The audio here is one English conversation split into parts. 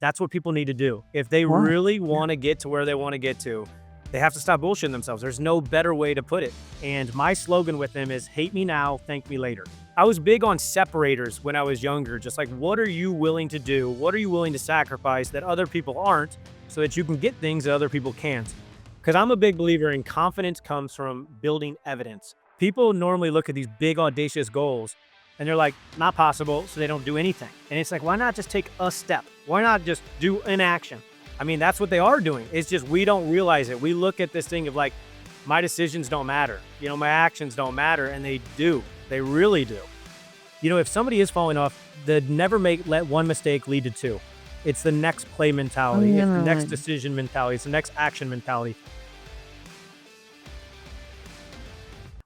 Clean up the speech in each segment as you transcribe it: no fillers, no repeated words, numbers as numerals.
That's what people need to do. If they Right. really Yeah. want to get to where they want to get to, they have to stop bullshitting themselves. There's no better way to put it. And my slogan with them is hate me now, thank me later. I was big on separators when I was younger, just like what are you willing to do? What are you willing to sacrifice that other people aren't so that you can get things that other people can't? Because I'm a big believer in confidence comes from building evidence. People normally look at these big, audacious goals and they're like, not possible. So they don't do anything. And it's like, why not just take a step? Why not just do an action? I mean, that's what they are doing. It's just we don't realize it. We look at this thing of like, my decisions don't matter. My actions don't matter. And they do. They really do. If somebody is falling off, never let one mistake lead to two. It's the next play mentality. It's the next decision mentality. It's the next action mentality.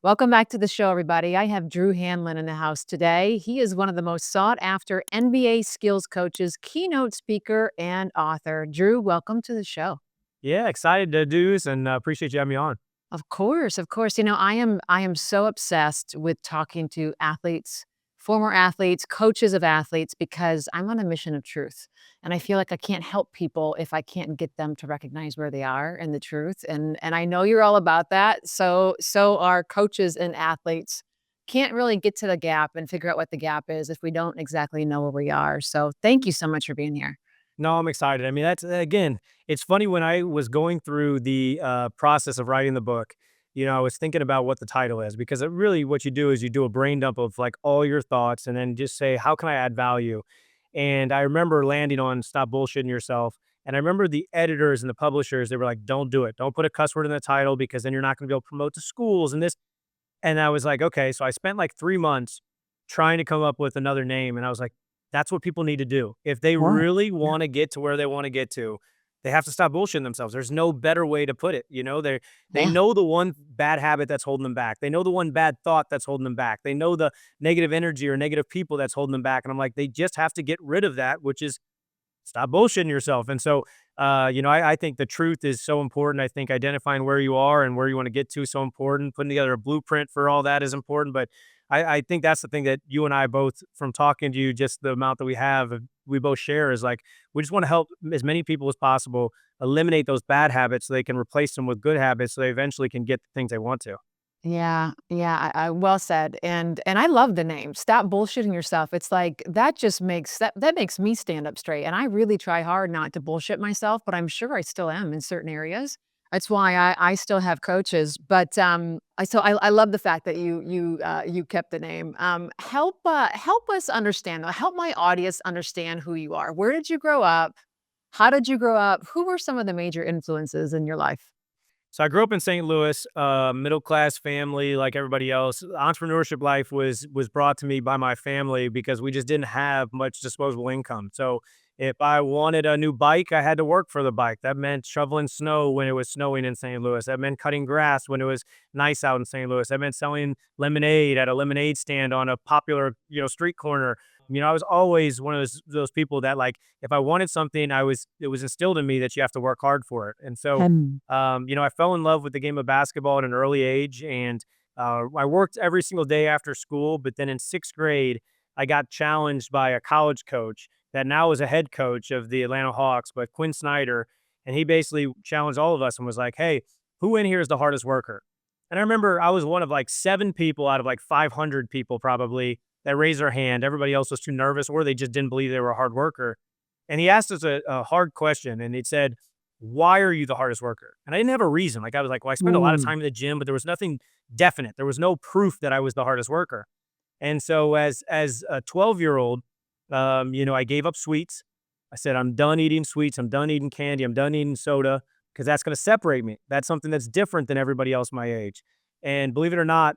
Welcome back to the show, everybody. I have Drew Hanlen in the house today. He is one of the most sought after NBA skills coaches, keynote speaker, and author. Drew, welcome to the show. Yeah, excited to do this and appreciate you having me on. Of course, of course. I am so obsessed with talking to athletes, former athletes, coaches of athletes, because I'm on a mission of truth. And I feel like I can't help people if I can't get them to recognize where they are and the truth. And I know you're all about that. So are coaches and athletes. Can't really get to the gap and figure out what the gap is if we don't exactly know where we are. So thank you so much for being here. No, I'm excited. I mean, that's again, it's funny when I was going through the process of writing the book, I was thinking about what the title is because it really what you do is you do a brain dump of like all your thoughts and then just say, how can I add value? And I remember landing on stop bullshitting yourself. And I remember the editors and the publishers, they were like, don't do it. Don't put a cuss word in the title because then you're not going to be able to promote to schools and this. And I was like, okay. So I spent like 3 months trying to come up with another name. And I was like, that's what people need to do. If they Right. really Yeah. want to get to where they want to get to, they have to stop bullshitting themselves. There's no better way to put it. They Yeah. know the one bad habit that's holding them back. They know the one bad thought that's holding them back. They know the negative energy or negative people that's holding them back. And I'm like, they just have to get rid of that, which is stop bullshitting yourself. And so, I think the truth is so important. I think identifying where you are and where you want to get to is so important. Putting together a blueprint for all that is important. But I think that's the thing that you and I both, from talking to you, just the amount that we have, we both share is like, we just want to help as many people as possible eliminate those bad habits so they can replace them with good habits so they eventually can get the things they want to. Yeah, yeah, I well said, and I love the name, "Stop bullshitting yourself." It's like, that just makes that makes me stand up straight, and I really try hard not to bullshit myself, but I'm sure I still am in certain areas. That's why I still have coaches, but, I love the fact that you kept the name. Help us understand, help my audience understand who you are. Where did you grow up? How did you grow up? Who were some of the major influences in your life? So I grew up in St. Louis, middle class family like everybody else. Entrepreneurship life was brought to me by my family because we just didn't have much disposable income. So if I wanted a new bike, I had to work for the bike. That meant shoveling snow when it was snowing in St. Louis. That meant cutting grass when it was nice out in St. Louis. That meant selling lemonade at a lemonade stand on a popular, street corner. I was always one of those people that like if I wanted something, it was instilled in me that you have to work hard for it. And so I fell in love with the game of basketball at an early age, and I worked every single day after school. But then in sixth grade, I got challenged by a college coach that now is a head coach of the Atlanta Hawks, but Quinn Snyder, and he basically challenged all of us and was like, "Hey, who in here is the hardest worker?" And I remember I was one of like 7 people out of like 500 people probably that raised their hand. Everybody else was too nervous, or they just didn't believe they were a hard worker. And he asked us a hard question, and he said, why are you the hardest worker? And I didn't have a reason. Like I was like, well, I spend a lot of Mm. time in the gym, but there was nothing definite. There was no proof that I was the hardest worker. And so as a 12-year-old, I gave up sweets. I said, I'm done eating sweets. I'm done eating candy. I'm done eating soda because that's going to separate me. That's something that's different than everybody else my age. And believe it or not,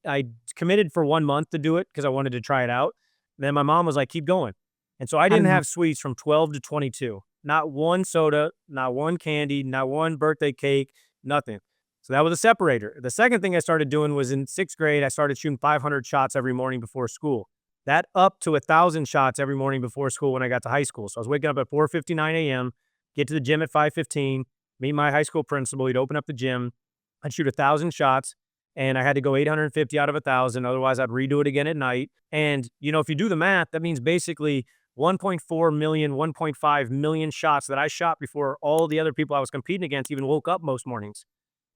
I committed for 1 month to do it because I wanted to try it out. Then my mom was like, keep going. And so I didn't have sweets from 12 to 22. Not one soda, not one candy, not one birthday cake, nothing. So that was a separator. The second thing I started doing was in sixth grade, I started shooting 500 shots every morning before school. That up to 1,000 shots every morning before school when I got to high school. So I was waking up at 4:59 a.m., get to the gym at 5:15, meet my high school principal. He'd open up the gym. I'd shoot 1,000 shots, and I had to go 850 out of 1,000. Otherwise, I'd redo it again at night. And if you do the math, that means basically 1.4 million, 1.5 million shots that I shot before all the other people I was competing against even woke up most mornings.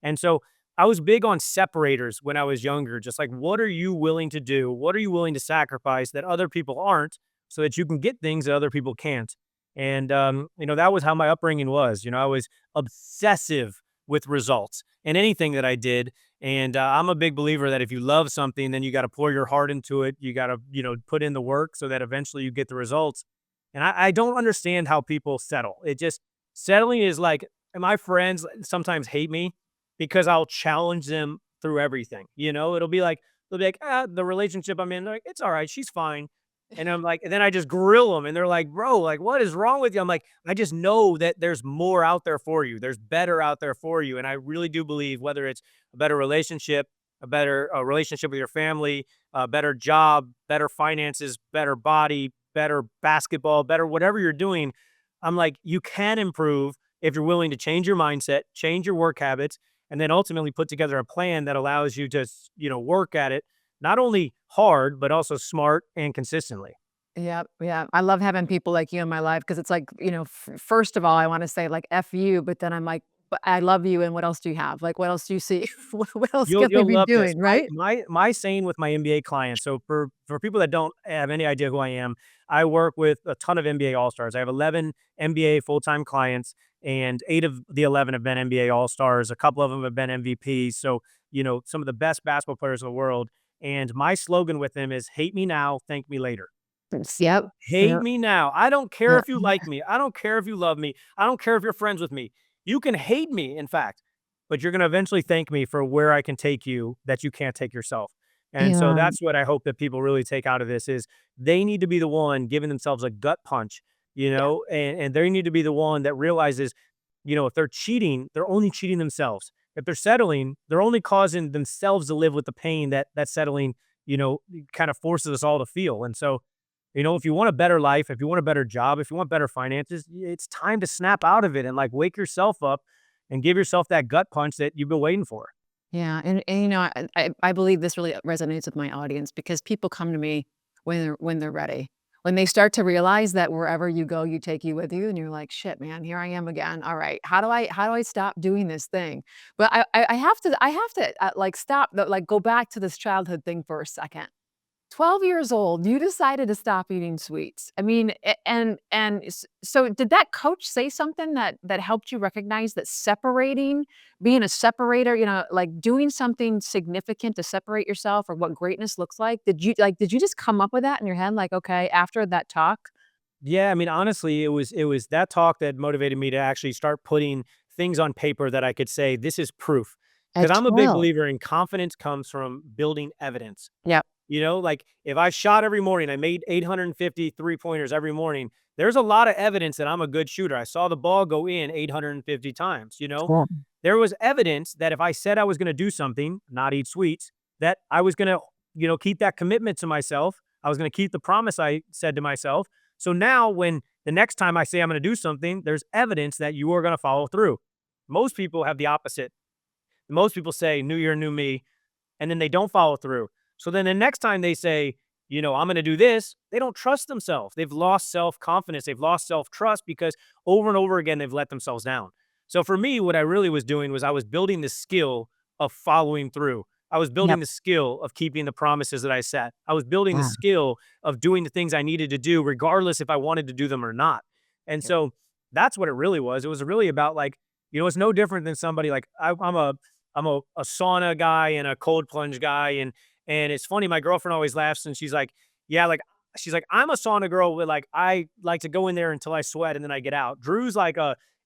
And so I was big on separators when I was younger, just like, what are you willing to do? What are you willing to sacrifice that other people aren't so that you can get things that other people can't? And, that was how my upbringing was. I was obsessive with results in anything that I did. And I'm a big believer that if you love something, then you got to pour your heart into it. You got to, put in the work so that eventually you get the results. And I don't understand how people settle. It just, settling is like, and my friends sometimes hate me because I'll challenge them through everything. It'll be like, they'll be like, the relationship I'm in, they're like, it's all right, she's fine. And I'm like, and then I just grill them and they're like, bro, like, what is wrong with you? I'm like, I just know that there's more out there for you. There's better out there for you. And I really do believe whether it's a better relationship, a better relationship with your family, a better job, better finances, better body, better basketball, better whatever you're doing, I'm like, you can improve if you're willing to change your mindset, change your work habits, and then ultimately put together a plan that allows you to, work at it, not only hard, but also smart and consistently. Yep, yeah. I love having people like you in my life because it's like, first of all, I wanna say, like, "F you," but then I'm like, "But I love you, and what else do you have? Like, what else do you see? What else You'll can we you'll be love this. doing?" Right? My saying with my NBA clients. So for people that don't have any idea who I am, I work with a ton of NBA All-Stars. I have 11 NBA full-time clients, and 8 of the 11 have been NBA All-Stars. A couple of them have been MVPs. So, some of the best basketball players in the world. And my slogan with them is hate me now, thank me later. Yep. Hate Yep. me now. I don't care Yep. if you like me. I don't care if you love me. I don't care if you're friends with me. You can hate me, in fact, but you're going to eventually thank me for where I can take you that you can't take yourself. And so Yeah. that's what I hope that people really take out of this is they need to be the one giving themselves a gut punch, Yeah. and they need to be the one that realizes, if they're cheating, they're only cheating themselves. If they're settling, they're only causing themselves to live with the pain that settling, kind of forces us all to feel. And so if you want a better life, if you want a better job, if you want better finances, it's time to snap out of it and like wake yourself up and give yourself that gut punch that you've been waiting for. Yeah, and, I believe this really resonates with my audience because people come to me when they're ready. When they start to realize that wherever you go, you take you with you, and you're like, "Shit, man, here I am again. All right, how do I stop doing this thing?" But I have to, like, stop, like, go back to this childhood thing for a second. 12 years old, you decided to stop eating sweets. I mean, so did that coach say something that helped you recognize that being a separator, like doing something significant to separate yourself or what greatness looks like? Did you just come up with that in your head like, okay, after that talk? Yeah, I mean, honestly, it was that talk that motivated me to actually start putting things on paper that I could say, this is proof. A Because I'm a big twirl. believer in confidence comes from building evidence. Yep. Like if I shot every morning, I made 850 3-pointers every morning. There's a lot of evidence that I'm a good shooter. I saw the ball go in 850 times. Cool. There was evidence that if I said I was going to do something, not eat sweets, that I was going to, keep that commitment to myself. I was going to keep the promise I said to myself. So now when the next time I say I'm going to do something, there's evidence that you are going to follow through. Most people have the opposite. Most people say new year, new me, and then they don't follow through. So then the next time they say, I'm going to do this, they don't trust themselves. They've lost self confidence. They've lost self trust because over and over again, they've let themselves down. So for me, what I really was doing was I was building the skill of following through. I was building Yep. the skill of keeping the promises that I set. I was building the Yeah. skill of doing the things I needed to do, regardless if I wanted to do them or not. And Yep. so that's what it really was. It was really about like, it's no different than somebody like I'm a sauna guy and a cold plunge guy, and it's funny. My girlfriend always laughs and she's like, "Yeah, like." She's like, I'm a sauna girl, but like I like to go in there until I sweat and then I get out. Drew's like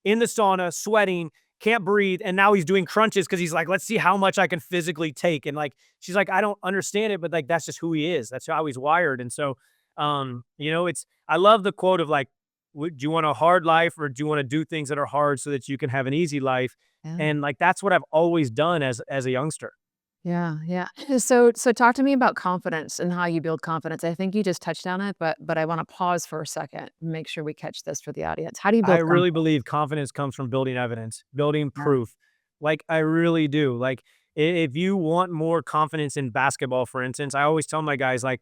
in the sauna, sweating, can't breathe, and now he's doing crunches because he's like, let's see how much I can physically take. And like she's like, I don't understand it, but like that's just who he is. That's how he's wired. And so it's I love the quote of like, do you want a hard life or do you want to do things that are hard so that you can have an easy life? Yeah. And like that's what I've always done as a youngster. Yeah, yeah. So talk to me about confidence and how you build confidence. I think you just touched on it, but I wanna pause for a second and make sure we catch this for the audience. How do you I build really confidence? believe confidence comes from building evidence, building Yeah. proof. Like I really do. Like if you want more confidence in basketball, for instance, I always tell my guys like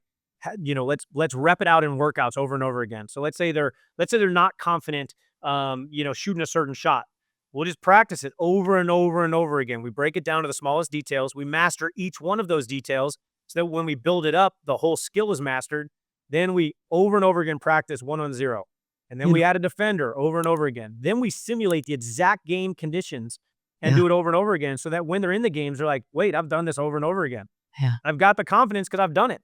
let's rep it out in workouts over and over again. So let's say they're not confident, shooting a certain shot. We'll just practice it over and over and over again. We break it down to the smallest details. We master each one of those details so that when we build it up, the whole skill is mastered. Then we over and over again practice 1-on-0. And then we Beautiful. add a defender over and over again. Then we simulate the exact game conditions and Yeah. do it over and over again so that when they're in the games, they're like, wait, I've done this over and over again. Yeah. I've got the confidence because I've done it.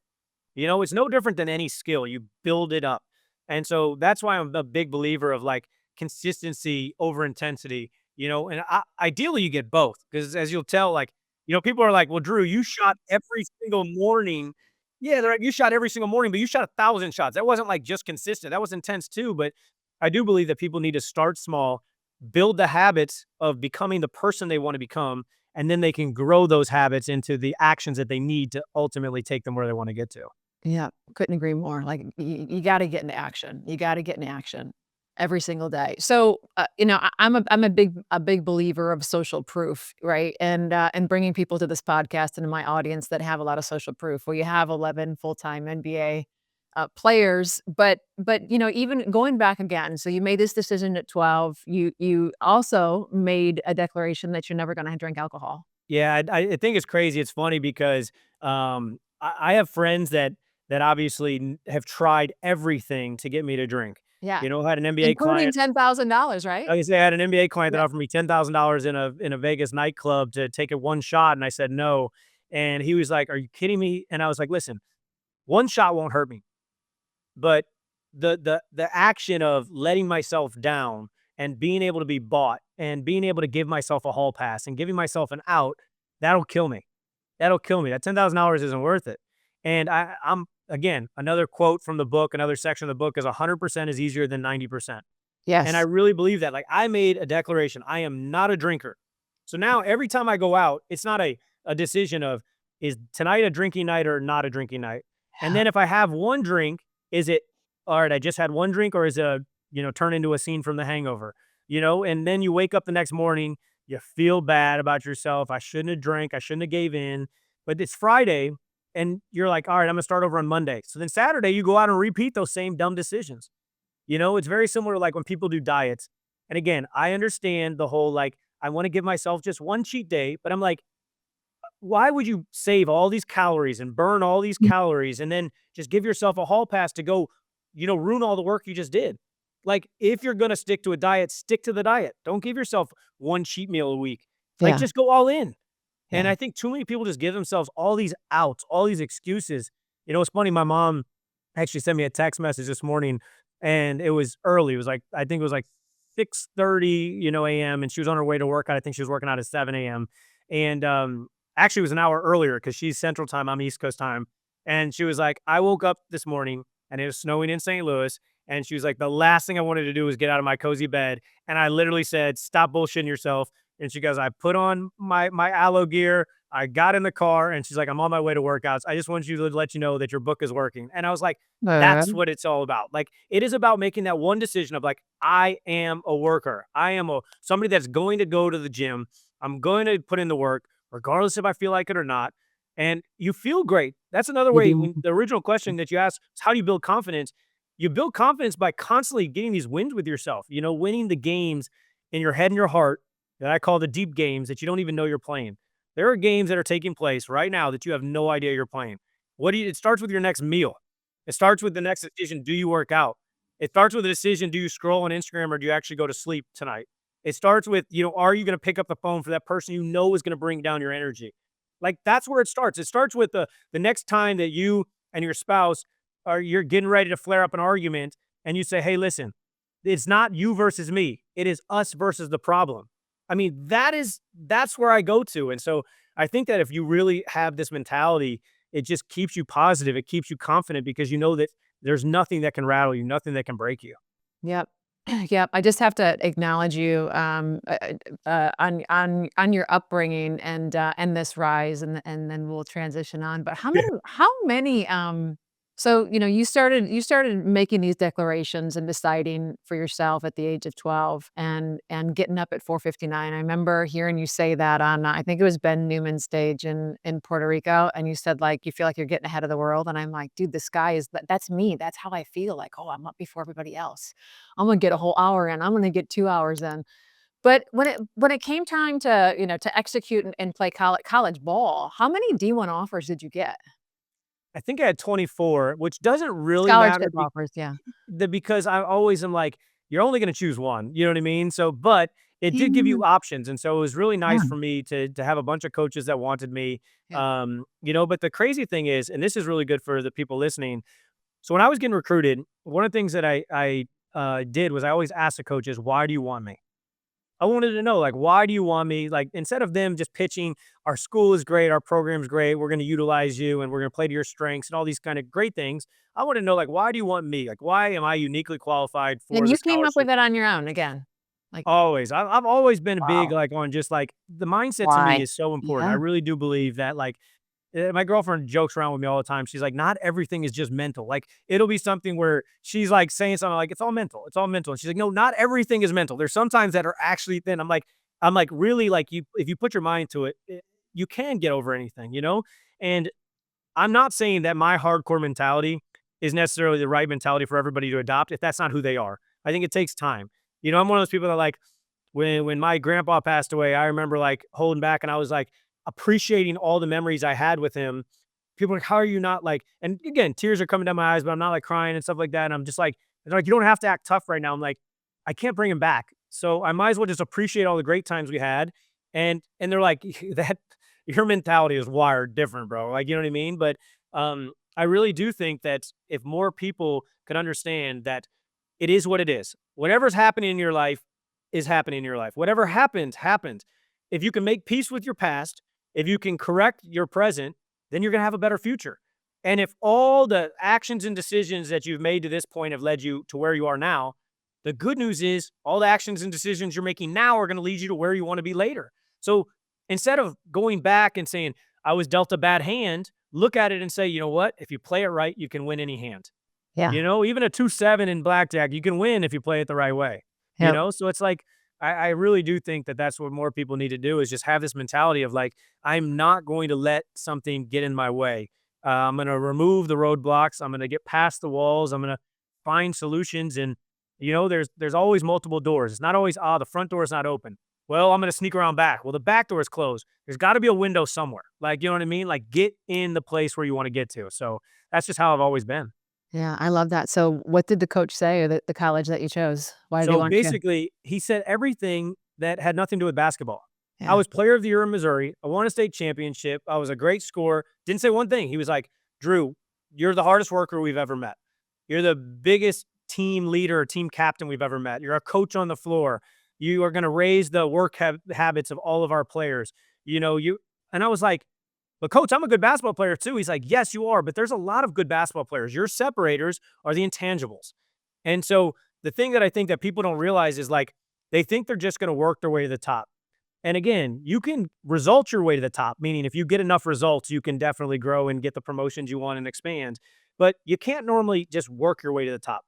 It's no different than any skill. You build it up. And so that's why I'm a big believer of like consistency over intensity, and ideally you get both because as you'll tell, like, people are like, well, Drew, you shot every single morning. Yeah, they're like, you shot every single morning, but you shot 1,000 shots. That wasn't like just consistent. That was intense too. But I do believe that people need to start small, build the habits of becoming the person they want to become, and then they can grow those habits into the actions that they need to ultimately take them where they want to get to. Yeah, couldn't agree more. Like you got to get into action. You got to get into action every single day. So, I'm a big believer of social proof, right? And bringing people to this podcast and to my audience that have a lot of social proof. Well, you have 11 full-time NBA players, but even going back again. So you made this decision at 12. You also made a declaration that you're never going to drink alcohol. Yeah, I think it's crazy. It's funny because I have friends that obviously have tried everything to get me to drink. Yeah, I had an NBA including client. $10,000, right? Like I say, I had an NBA client that Yeah. offered me $10,000 in a Vegas nightclub to take it one shot, and I said no. And he was like, "Are you kidding me?" And I was like, "Listen, one shot won't hurt me. But the action of letting myself down and being able to be bought and being able to give myself a hall pass and giving myself an out, that'll kill me. That'll kill me. That $10,000 isn't worth it." And I'm again, another quote from the book, another section of the book is 100% is easier than 90%. And I Yes. really believe that. Like I made a declaration, I am not a drinker. So now every time I go out, it's not a decision of is tonight a drinking night or not a drinking night. And Yeah. then if I have one drink, is it all right, I just had one drink or is it turn into a scene from the hangover? And then you wake up the next morning, you feel bad about yourself. I shouldn't have drank, I shouldn't have gave in. But it's Friday and you're like, all right, I'm gonna start over on Monday. So then Saturday you go out and repeat those same dumb decisions. It's very similar to like when people do diets. And again, I understand the whole like, I want to give myself just one cheat day, but I'm like, why would you save all these calories and burn all these Mm. calories and then just give yourself a hall pass to go, ruin all the work you just did? Like, if you're going to stick to a diet, stick to the diet. Don't give yourself one cheat meal a week. Like, Yeah, just go all in. And yeah. I think too many people just give themselves all these outs, all these excuses. It's funny. My mom actually sent me a text message this morning and it was early. It was like, I think it was like 6:30, AM. And she was on her way to work. I think she was working out at 7 AM. And actually, it was an hour earlier because she's Central Time. I'm East Coast time. And she was like, I woke up this morning and it was snowing in St. Louis. And she was like, the last thing I wanted to do was get out of my cozy bed. And I literally said, stop bullshitting yourself. And she goes, I put on my aloe gear. I got in the car and she's like, I'm on my way to workouts. I just want you to let you know that your book is working. And I was like, that's what it's all about. Like it is about making that one decision of like, I am a worker. I am somebody that's going to go to the gym. I'm going to put in the work, regardless if I feel like it or not. And you feel great. That's another You way. do. When the original question that you asked is how do you build confidence? You build confidence by constantly getting these wins with yourself, winning the games in your head and your heart that I call the deep games that you don't even know you're playing. There are games that are taking place right now that you have no idea you're playing. It starts with your next meal. It starts with the next decision. Do you work out? It starts with a decision. Do you scroll on Instagram or do you actually go to sleep tonight? It starts with, are you going to pick up the phone for that person you know is going to bring down your energy? Like that's where it starts. It starts with the next time that you and your spouse you're getting ready to flare up an argument and you say, hey, listen, it's not you versus me. It is us versus the problem. I mean, that's where I go to. And so I think that if you really have this mentality, it just keeps you positive. It keeps you confident because you know that there's nothing that can rattle you, nothing that can break you. Yep. Yep. I just have to acknowledge you on your upbringing and this rise, and then we'll transition on. But how many So, you started making these declarations and deciding for yourself at the age of 12 and getting up at 4:59. I remember hearing you say that on, I think it was Ben Newman's stage in Puerto Rico, and you said, like, you feel like you're getting ahead of the world, and I'm like, "Dude, the sky is that's me. That's how I feel, like, oh, I'm up before everybody else. I'm gonna get a whole hour in. I'm gonna get 2 hours in." But when it came time to, to execute and play college ball, how many D1 offers did you get? I think I had 24, which doesn't really matter Scholarship offers, yeah. because I always am like, you're only gonna choose one, you know what I mean? So, but it did give Yeah, you options, and so it was really yeah, nice for me to have a bunch of coaches that wanted me, yeah. but the crazy thing is, and this is really good for the people listening, so when I was getting recruited, one of the things that I did was I always asked the coaches, "Why do you want me?" I wanted to know, like, why do you want me? Like, instead of them just pitching, our school is great, our program's great, we're going to utilize you and we're going to play to your strengths and all these kind of great things. I want to know, like, why do you want me? Like, why am I uniquely qualified And for the you came up scholarship? with it on your own again? Like, Always. I've always been big, wow. like, on just like the mindset to me Why? is so important. I Yeah. really do believe that, like, my girlfriend jokes around with me all the time. She's like, "Not everything is just mental." Like, it'll be something where she's like saying something like, "It's all mental. It's all mental." And she's like, "No, not everything is mental. There's sometimes that are actually thin." I'm like, really, like, you if you put your mind to it, you can get over anything, you know? And I'm not saying that my hardcore mentality is necessarily the right mentality for everybody to adopt if that's not who they are. I think it takes time. I'm one of those people that, like, when my grandpa passed away, I remember, like, holding back and I was, like, appreciating all the memories I had with him. People are like, "How are you not, like," and again, tears are coming down my eyes, but I'm not, like, crying and stuff like that, and I'm just like they're like, "You don't have to act tough right now." I'm like, "I can't bring him back, so I might as well just appreciate all the great times we had," and they're like, "That your mentality is wired different, bro." Like, you know what I mean? But, I really do think that if more people could understand that it is what it is. Whatever's happening in your life is happening in your life. Whatever happens, happens. If you can make peace with your past, if you can correct your present, then you're going to have a better future. And if all the actions and decisions that you've made to this point have led you to where you are now, the good news is all the actions and decisions you're making now are going to lead you to where you want to be later. So instead of going back and saying, I was dealt a bad hand, look at it and say, you know what? If you play it right, you can win any hand. Yeah. Even a 2-7 in blackjack, you can win if you play it the right way, Yep. So it's like, I really do think that that's what more people need to do is just have this mentality of like, I'm not going to let something get in my way. I'm going to remove the roadblocks. I'm going to get past the walls. I'm going to find solutions. And, there's always multiple doors. It's not always, the front door is not open. Well, I'm going to sneak around back. Well, the back door is closed. There's got to be a window somewhere. Like, you know what I mean? Like, get in the place where you want to get to. So that's just how I've always been. Yeah, I love that. So what did the coach say, or the college that you chose? Why did he So want you? basically, he said everything that had nothing to do with basketball. I Yeah. was player of the year in Missouri. I won a state championship. I was a great scorer. Didn't say one thing. He was like, Drew, you're the hardest worker we've ever met. You're the biggest team leader, team captain we've ever met. You're a coach on the floor. You are going to raise the work habits of all of our players. And I was like, but coach, I'm a good basketball player too. He's like, yes, you are, but there's a lot of good basketball players. Your separators are the intangibles. And so the thing that I think that people don't realize is like they think they're just going to work their way to the top. And again, you can result your way to the top, meaning if you get enough results, you can definitely grow and get the promotions you want and expand. But you can't normally just work your way to the top.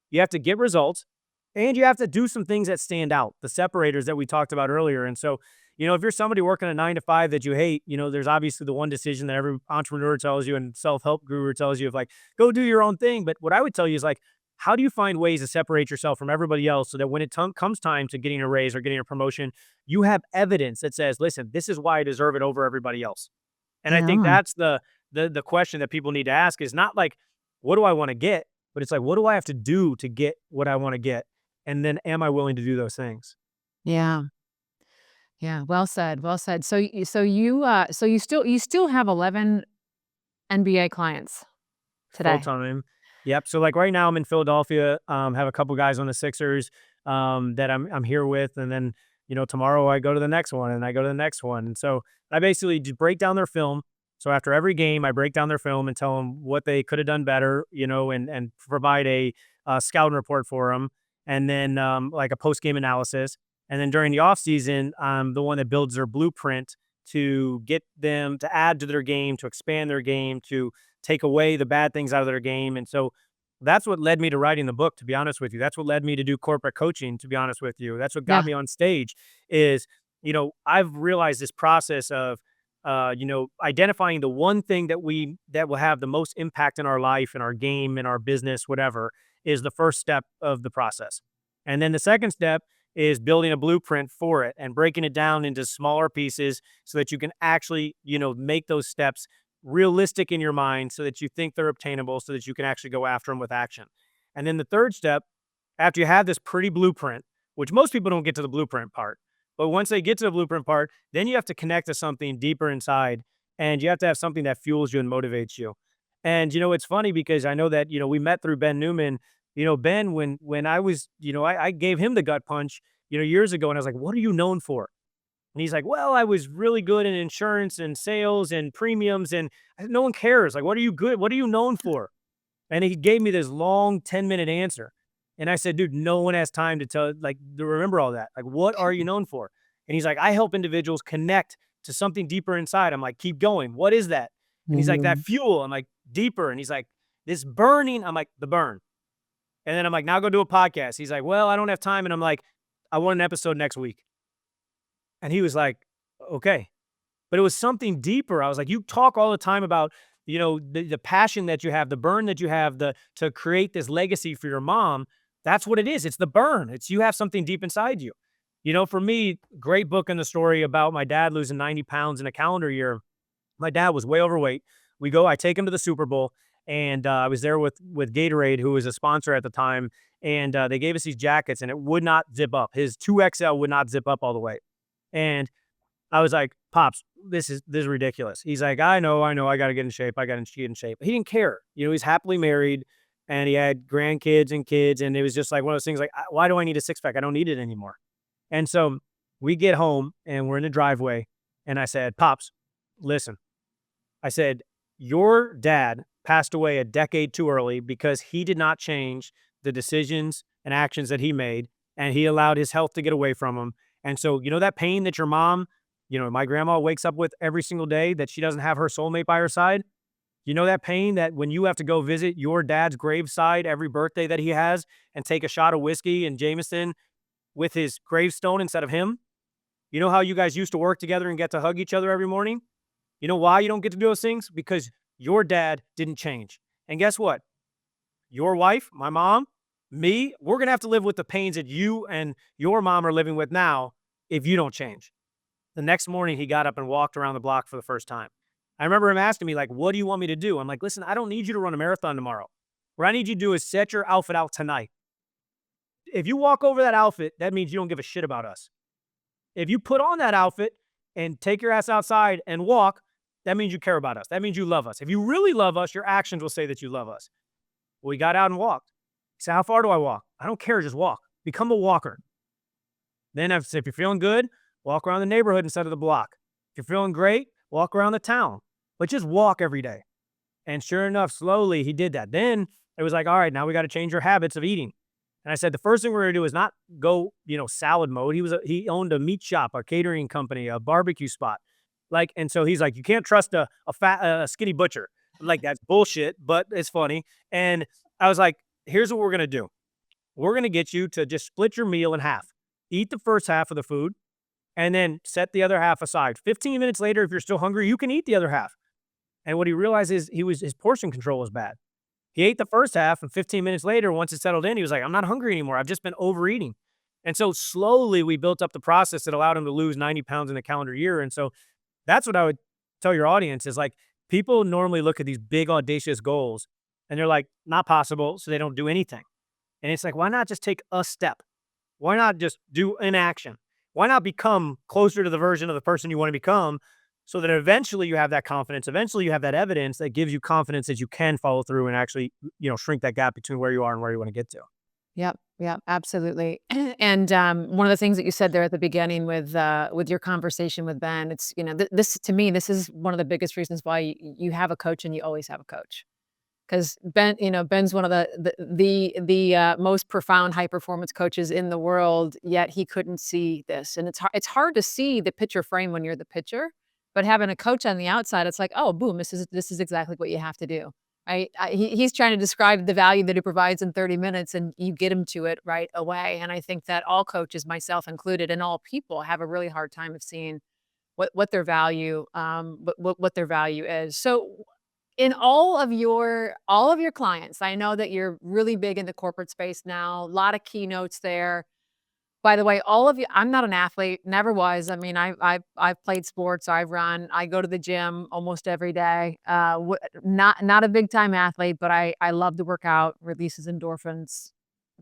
You have to get results and you have to do some things that stand out, the separators that we talked about earlier. And so, if you're somebody working a 9 to 5 that you hate, there's obviously the one decision that every entrepreneur tells you and self help guru tells you of like, go do your own thing. But what I would tell you is like, how do you find ways to separate yourself from everybody else so that when it comes time to getting a raise or getting a promotion, you have evidence that says, listen, this is why I deserve it over everybody else. And I think Yeah. that's the question that people need to ask is not like, what do I want to get? But it's like, what do I have to do to get what I want to get? And then am I willing to do those things? Yeah. Yeah. Well said. Well said. So you still have 11 NBA clients Full today. time. Yep. So like right now I'm in Philadelphia. Have a couple guys on the Sixers that I'm here with, and then tomorrow I go to the next one, and I go to the next one, and so I basically just break down their film. So after every game, I break down their film and tell them what they could have done better, and provide a scouting report for them, and then like a post game analysis, and then during the off season, I'm the one that builds their blueprint to get them to add to their game, to expand their game, to take away the bad things out of their game. And so that's what led me to writing the book, to be honest with you. That's what led me to do corporate coaching, to be honest with you. That's what got Yeah. me on stage is, I've realized this process of, identifying the one thing that will have the most impact in our life, in our game, in our business, whatever, is the first step of the process. And then the second step is building a blueprint for it and breaking it down into smaller pieces so that you can actually, make those steps realistic in your mind so that you think they're obtainable so that you can actually go after them with action. And then the third step, after you have this pretty blueprint, which most people don't get to the blueprint part, but once they get to the blueprint part, then you have to connect to something deeper inside and you have to have something that fuels you and motivates you. And it's funny because I know that, we met through Ben Newman. Ben, when I was, I gave him the gut punch, years ago, and I was like, "What are you known for?" And he's like, "Well, I was really good in insurance and sales and premiums." And I said, "No one cares. Like, what are you good? What are you known for?" And he gave me this long 10-minute answer. And I said, "Dude, no one has time to to remember all that. Like, what are you known for?" And he's like, "I help individuals connect to something deeper inside." I'm like, "Keep going. What is that?" And he's like, "That Mhm. fuel." I'm like, "Deeper." And he's like, "This burning." I'm like, "The burn." And then I'm like, "Now go do a podcast." He's like, "Well, I don't have time." And I'm like, "I want an episode next week." And he was like, "Okay." But it was something deeper. I was like, "You talk all the time about, the passion that you have, the burn that you have, the to create this legacy for your mom." That's what it is. It's the burn. It's you have something deep inside you. For me, great book in the story about my dad losing 90 pounds in a calendar year. My dad was way overweight. I take him to the Super Bowl, and I was there with Gatorade, who was a sponsor at the time, and they gave us these jackets, and it would not zip up. His 2XL would not zip up all the way, and I was like, "Pops, this is ridiculous." He's like, I know, I gotta get in shape. I gotta get in shape." He didn't care. He's happily married and he had grandkids and kids. And it was just like one of those things like, why do I need a six pack? I don't need it anymore. And so we get home and we're in the driveway. And I said, "Pops, listen." I said, "Your dad passed away a decade too early because he did not change the decisions and actions that he made, and he allowed his health to get away from him. And so, that pain that your mom, my grandma wakes up with every single day that she doesn't have her soulmate by her side, that pain that when you have to go visit your dad's graveside every birthday that he has and take a shot of whiskey and Jameson with his gravestone instead of him, how you guys used to work together and get to hug each other every morning? You know why you don't get to do those things? Because your dad didn't change. And guess what? Your wife, my mom, me, we're going to have to live with the pains that you and your mom are living with now if you don't change." The next morning, he got up and walked around the block for the first time. I remember him asking me, like, "What do you want me to do?" I'm like, "Listen, I don't need you to run a marathon tomorrow. What I need you to do is set your outfit out tonight. If you walk over that outfit, that means you don't give a shit about us. If you put on that outfit and take your ass outside and walk, that means you care about us. That means you love us. If you really love us, your actions will say that you love us." Well, we got out and walked. He said, "How far do I walk?" "I don't care. Just walk. Become a walker." Then if you're feeling good, walk around the neighborhood instead of the block. If you're feeling great, walk around the town, but just walk every day. And sure enough, slowly he did that. Then it was like, "All right, now we got to change your habits of eating." And I said, "The first thing we're going to do is not go, salad mode." He owned a meat shop, a catering company, a barbecue spot. And so he's like, "You can't trust a skinny butcher." I'm like, "That's bullshit, but it's funny." And I was like, "Here's what we're going to do. We're going to get you to just split your meal in half. Eat the first half of the food and then set the other half aside. 15 minutes later, if you're still hungry, you can eat the other half." And what he realized is his portion control was bad. He ate the first half, and 15 minutes later, once it settled in, he was like, "I'm not hungry anymore. I've just been overeating." And so slowly we built up the process that allowed him to lose 90 pounds in a calendar year. And so that's what I would tell your audience is like, people normally look at these big, audacious goals and they're like, not possible. So they don't do anything. And it's like, why not just take a step? Why not just do an action? Why not become closer to the version of the person you want to become so that eventually you have that confidence? Eventually you have that evidence that gives you confidence that you can follow through and actually, shrink that gap between where you are and where you want to get to. Yep, yep, absolutely. And, one of the things that you said there at the beginning with your conversation with Ben, it's, this to me, this is one of the biggest reasons why you have a coach and you always have a coach. Because Ben's one of the most profound high performance coaches in the world, yet he couldn't see this. And it's hard to see the picture frame when you're the pitcher. But having a coach on the outside, it's like, "Oh, boom, this is exactly what you have to do." Right? He's trying to describe the value that he provides in 30 minutes, and you get him to it right away, and I think that all coaches, myself included, and all people have a really hard time of seeing what their value, what their value is. So, in all of your clients, I know that you're really big in the corporate space now, a lot of keynotes there. By the way, all of you, I'm not an athlete, never was. I mean, I've played sports, I've run, I go to the gym almost every day. Not a big time athlete, but I love to work out, releases endorphins.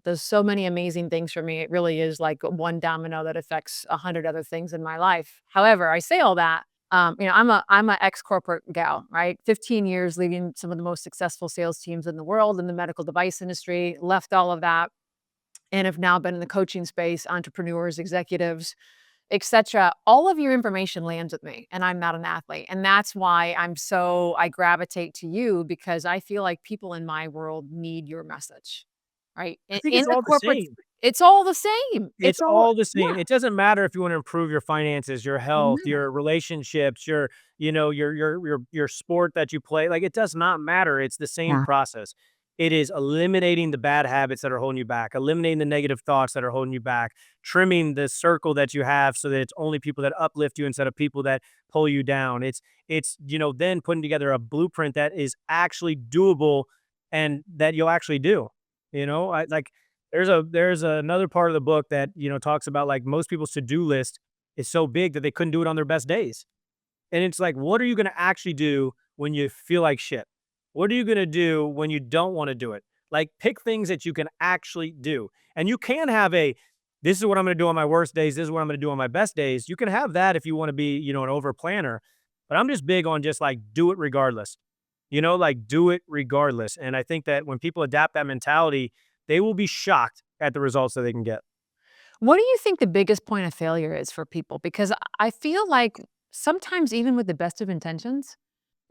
Does so many amazing things for me. It really is like one domino that affects 100 other things in my life. However, I say all that, I'm a ex-corporate gal, right? 15 years leading some of the most successful sales teams in the world in the medical device industry, left all of that and have now been in the coaching space, entrepreneurs, executives, etcetera. All of your information lands with me, and I'm not an athlete, and that's why I gravitate to you because I feel like people in my world need your message, right? I In think in it's the all the corporate same. it's all the same. It's It's all all the same. yeah. It doesn't matter if you wanna improve your finances, your health, No. your relationships, your sport that you play, like, it does not matter, it's the same Yeah. process. It is eliminating the bad habits that are holding you back, eliminating the negative thoughts that are holding you back, trimming the circle that you have so that it's only people that uplift you instead of people that pull you down. It's then putting together a blueprint that is actually doable and that you'll actually do, I like there's another part of the book that, talks about, like, most people's to-do list is so big that they couldn't do it on their best days. And it's like, what are you gonna actually do when you feel like shit? What are you gonna do when you don't wanna do it? Like, pick things that you can actually do. And you can have this is what I'm gonna do on my worst days, this is what I'm gonna do on my best days. You can have that if you wanna be, an over planner. But I'm just big on just like do it regardless. Like do it regardless. And I think that when people adapt that mentality, they will be shocked at the results that they can get. What do you think the biggest point of failure is for people? Because I feel like sometimes even with the best of intentions,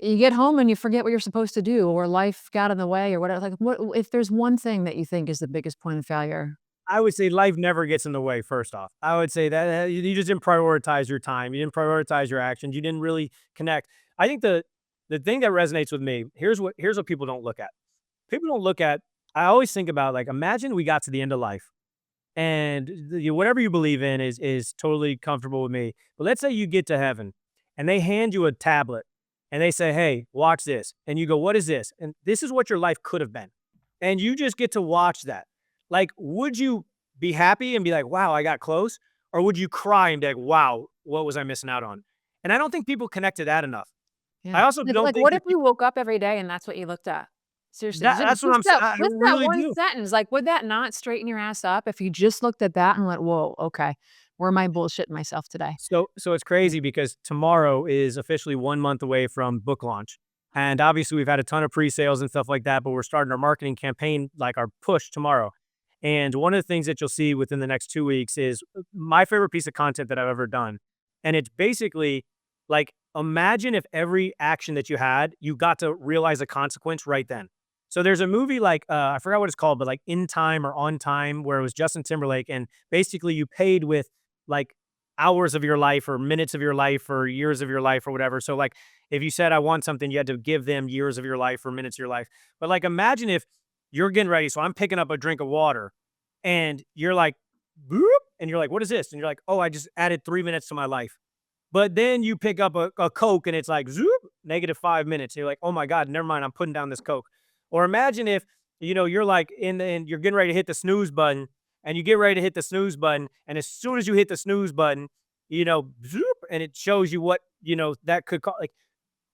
you get home and you forget what you're supposed to do or life got in the way or whatever. Like, what if there's one thing that you think is the biggest point of failure? I would say life never gets in the way, first off. I would say that you just didn't prioritize your time. You didn't prioritize your actions. You didn't really connect. I think the thing that resonates with me, here's what people don't look at. People don't look at I always think about, like, imagine we got to the end of life and whatever you believe in is totally comfortable with me. But let's say you get to heaven and they hand you a tablet and they say, "Hey, watch this." And you go, "What is this?" And this is what your life could have been. And you just get to watch that. Like, would you be happy and be like, "Wow, I got close?" Or would you cry and be like, "Wow, what was I missing out on?" And I don't think people connect to that enough. Yeah. I also don't Like, think what if that you people woke up every day and that's what you looked at? Seriously, that's what just that I just that really one do. sentence, like, would that not straighten your ass up if you just looked at that and went, "Whoa, okay, where am I bullshitting myself today?" So it's crazy because tomorrow is officially 1 month away from book launch. And obviously we've had a ton of pre-sales and stuff like that, but we're starting our marketing campaign, like our push tomorrow. And one of the things that you'll see within the next 2 weeks is my favorite piece of content that I've ever done. And it's basically like imagine if every action that you had, you got to realize a consequence right then. So there's a movie like I forgot what it's called, but like In Time or On Time, where it was Justin Timberlake, and basically you paid with like hours of your life or minutes of your life or years of your life or whatever. So like if you said I want something, you had to give them years of your life or minutes of your life. But like imagine if you're getting ready. So I'm picking up a drink of water and you're like, boop, and you're like, what is this? And you're like, oh, I just added 3 minutes to my life. But then you pick up a Coke and it's like, zoop, -5 minutes. You're like, oh my God, never mind. I'm putting down this Coke. Or imagine if, you're like and you're getting ready to hit the snooze button and you get ready to hit the snooze button. And as soon as you hit the snooze button, zoop, and it shows you what, that could call. Like,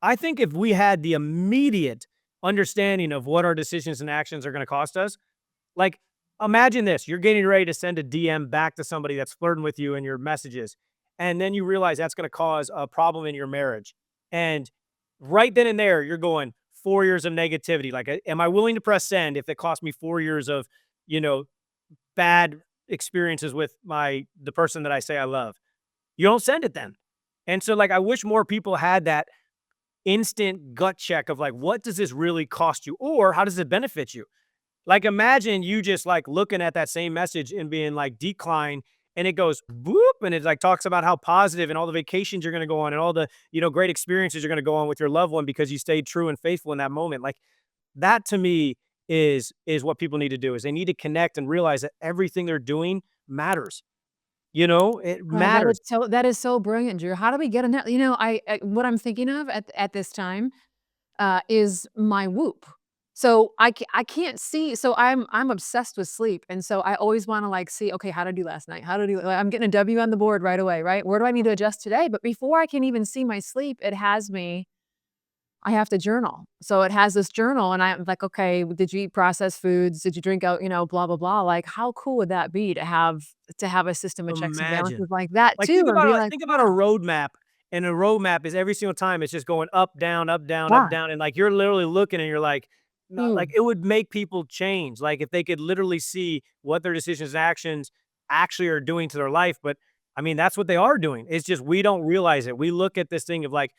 I think if we had the immediate understanding of what our decisions and actions are going to cost us, like, imagine this, you're getting ready to send a DM back to somebody that's flirting with you in your messages, and then you realize that's gonna cause a problem in your marriage, and right then and there, you're going, 4 years of negativity, like, am I willing to press send if it cost me 4 years of, you know, bad experiences with the person that I say I love? You don't send it then. And so, like, I wish more people had that instant gut check of, like, what does this really cost you, or how does it benefit you? Like, imagine you just, like, looking at that same message and being like, "Decline," and it goes whoop, and it like talks about how positive and all the vacations you're going to go on and all the, great experiences you're going to go on with your loved one because you stayed true and faithful in that moment. Like that to me is what people need to do is they need to connect and realize that everything they're doing matters. It matters. That is so brilliant, Drew. How do we get in that? What I'm thinking of at this time is my Whoop. So I can't see. So I'm obsessed with sleep, and so I always want to like see. Okay, how did I do last night? How did I do? Like, I'm getting a W on the board right away. Right? Where do I need to adjust today? But before I can even see my sleep, it has me. I have to journal. So it has this journal, and I'm like, okay, did you eat processed foods? Did you drink out? Blah blah blah. Like, how cool would that be to have a system of checks and Imagine. balances like that Like, too, and be like, think about a wow, roadmap, and a roadmap is every single time it's just going up, down, up, down, up, wow, down, and, like, you're literally looking and you're like, not like, mm. it would make people change, like, if they could literally see what their decisions and actions actually are doing to their life, but, I mean, that's what they are doing. It's just we don't realize it. We look at this thing of, like,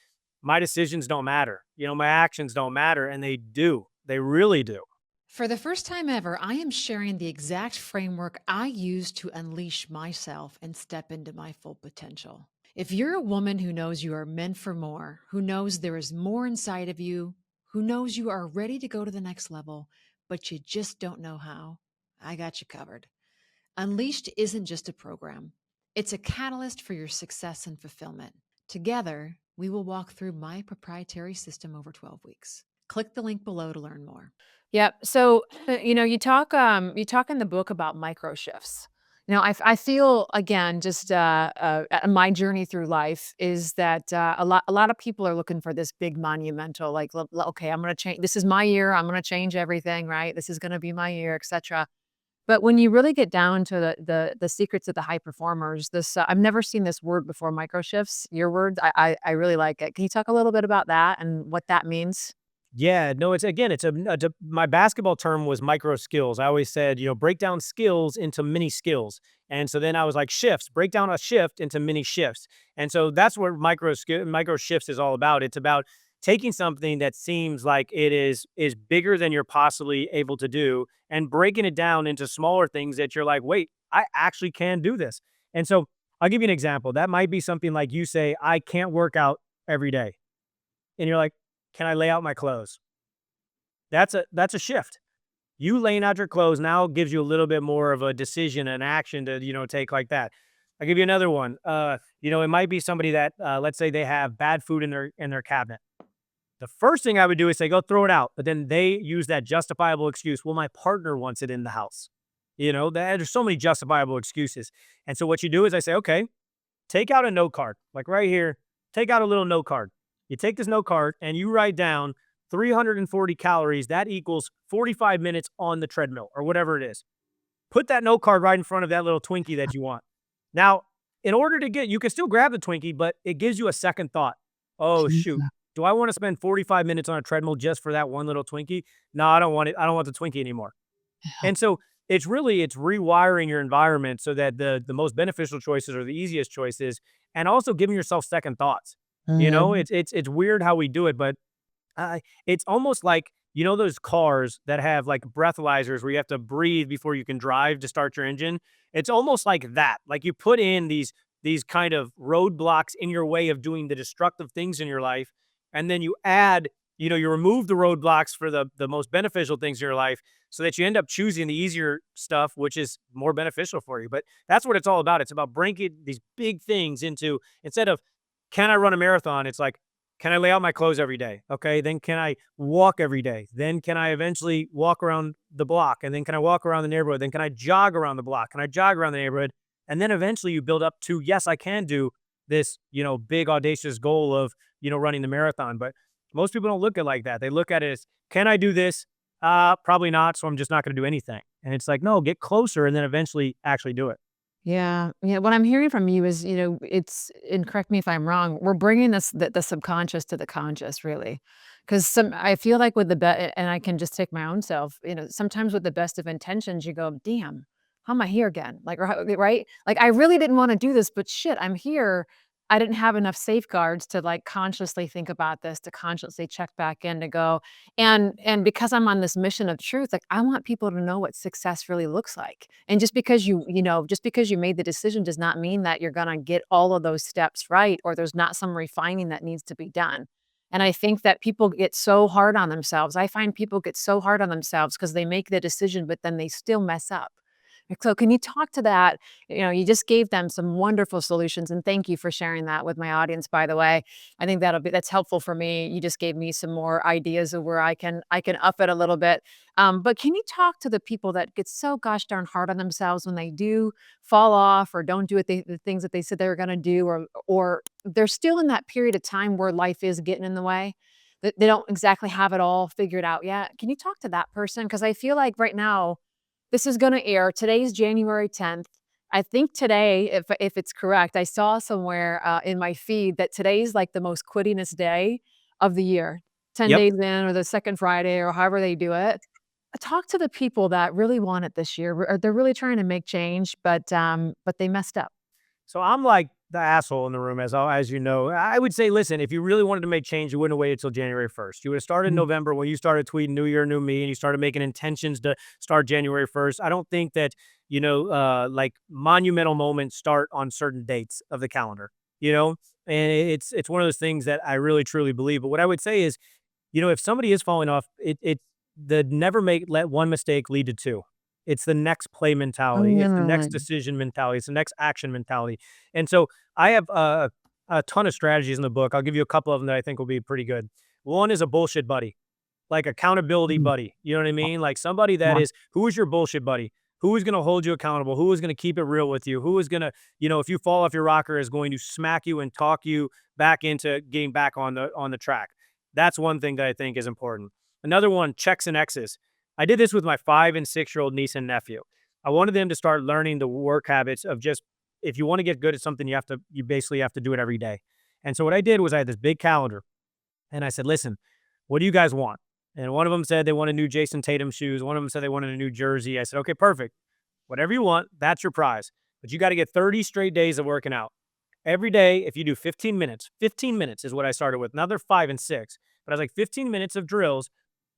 my decisions don't matter, my actions don't matter, and they do. They really do. For the first time ever, I am sharing the exact framework I use to unleash myself and step into my full potential. If you're a woman who knows you are meant for more, who knows there is more inside of you, who knows you are ready to go to the next level, but you just don't know how, I got you covered. Unleashed isn't just a program, it's a catalyst for your success and fulfillment. Together, we will walk through my proprietary system over 12 weeks. Click the link below to learn more. Yep. So, you talk in the book about micro shifts. I feel again, just my journey through life is that a lot of people are looking for this big monumental, like, okay, I'm going to change. This is my year. I'm going to change everything. Right. This is going to be my year, etc. But when you really get down to the secrets of the high performers, I've never seen this word before. Micro shifts. Your word. I really like it. Can you talk a little bit about that and what that means? Yeah, no, it's again, my basketball term was micro skills. I always said, break down skills into mini skills. And so then I was like, shifts, break down a shift into mini shifts. And so that's what micro shifts is all about. It's about taking something that seems like it is bigger than you're possibly able to do and breaking it down into smaller things that you're like, wait, I actually can do this. And so I'll give you an example. That might be something like you say, I can't work out every day. And you're like, can I lay out my clothes? That's a shift. You laying out your clothes now gives you a little bit more of a decision and action to, take like that. I'll give you another one. It might be somebody that let's say they have bad food in their cabinet. The first thing I would do is say, go throw it out. But then they use that justifiable excuse. Well, my partner wants it in the house. There's so many justifiable excuses. And so what you do is I say, okay, take out a note card, like right here. Take out a little note card. You take this note card and you write down 340 calories. That equals 45 minutes on the treadmill or whatever it is. Put that note card right in front of that little Twinkie that you want. Now, in order to you can still grab the Twinkie, but it gives you a second thought. Oh, shoot. Do I want to spend 45 minutes on a treadmill just for that one little Twinkie? No, I don't want it. I don't want the Twinkie anymore. And so it's rewiring your environment so that the most beneficial choices are the easiest choices, and also giving yourself second thoughts. Mhm. It's weird how we do it, but it's almost like those cars that have like breathalyzers where you have to breathe before you can drive to start your engine. It's almost like that. Like you put in these kind of roadblocks in your way of doing the destructive things in your life, and then you add, you remove the roadblocks for the most beneficial things in your life, so that you end up choosing the easier stuff, which is more beneficial for you. But that's what it's all about. It's about breaking these big things into instead of can I run a marathon? It's like, can I lay out my clothes every day? Okay. Then can I walk every day? Then can I eventually walk around the block? And then can I walk around the neighborhood? Then can I jog around the block? Can I jog around the neighborhood? And then eventually you build up to, yes, I can do this, big audacious goal of, running the marathon. But most people don't look at it like that. They look at it as, can I do this? Probably not. So I'm just not going to do anything. And it's like, no, get closer and then eventually actually do it. Yeah, yeah, what I'm hearing from you is, it's and correct me if I'm wrong, we're bringing the subconscious to the conscious, really, because I feel like with and I can just take my own self, sometimes with the best of intentions, you go, "Damn, how am I here again?" Like, or how right? Like, I really didn't wanna do this, but shit, I'm here. I didn't have enough safeguards to, like, consciously think about this, to consciously check back in to go and because I'm on this mission of truth, like, I want people to know what success really looks like. And just because just because you made the decision does not mean that you're gonna get all of those steps right, or there's not some refining that needs to be done. And I think that people get so hard on themselves. I find people get so hard on themselves because they make the decision, but then they still mess up. Like, so can you talk to that? You just gave them some wonderful solutions, and thank you for sharing that with my audience, by the way. I think that's helpful for me. You just gave me some more ideas of where I can up it a little bit. But can you talk to the people that get so gosh darn hard on themselves when they do fall off or don't do the things that they said they were going to do, or they're still in that period of time where life is getting in the way? That they don't exactly have it all figured out yet. Can you talk to that person? Because I feel like right now this is gonna air. Today's January 10th. I think today, if it's correct, I saw somewhere, in my feed that today's, like, the most quittingest day of the year. 10 Yep. days in or the 2nd Friday or however they do it. Talk to the people that really want it this year, or they're really trying to make change, but they messed up. So I'm like the asshole in the room, as you know. I would say, listen, if you really wanted to make change, you wouldn't have waited until January 1st. You would have started in Mhm. November when you started tweeting New Year, New Me, and you started making intentions to start January 1st. I don't think that, like monumental moments start on certain dates of the calendar, you know? And it's one of those things that I really truly believe. But what I would say is, if somebody is falling off, the never make let one mistake lead to two. It's the next play mentality. It's the next Mm. decision mentality. It's the next action mentality. And so I have a ton of strategies in the book. I'll give you a couple of them that I think will be pretty good. One is a bullshit buddy, like accountability Mhm. buddy. You know what I mean? Like somebody that is who is your bullshit buddy? Who is going to hold you accountable? Who is going to keep it real with you? Who is going to, if you fall off your rocker, is going to smack you and talk you back into getting back on the track. That's one thing that I think is important. Another one, checks and X's. I did this with my 5 and 6-year-old niece and nephew. I wanted them to start learning the work habits of just if you want to get good at something, you basically have to do it every day. And so what I did was I had this big calendar and I said, listen, what do you guys want? And one of them said they wanted new Jason Tatum shoes. One of them said they wanted a new jersey. I said, okay, perfect. Whatever you want, that's your prize. But you got to get 30 straight days of working out. Every day, if you do 15 minutes is what I started with. Now they're 5 and 6, but I was like 15 minutes of drills,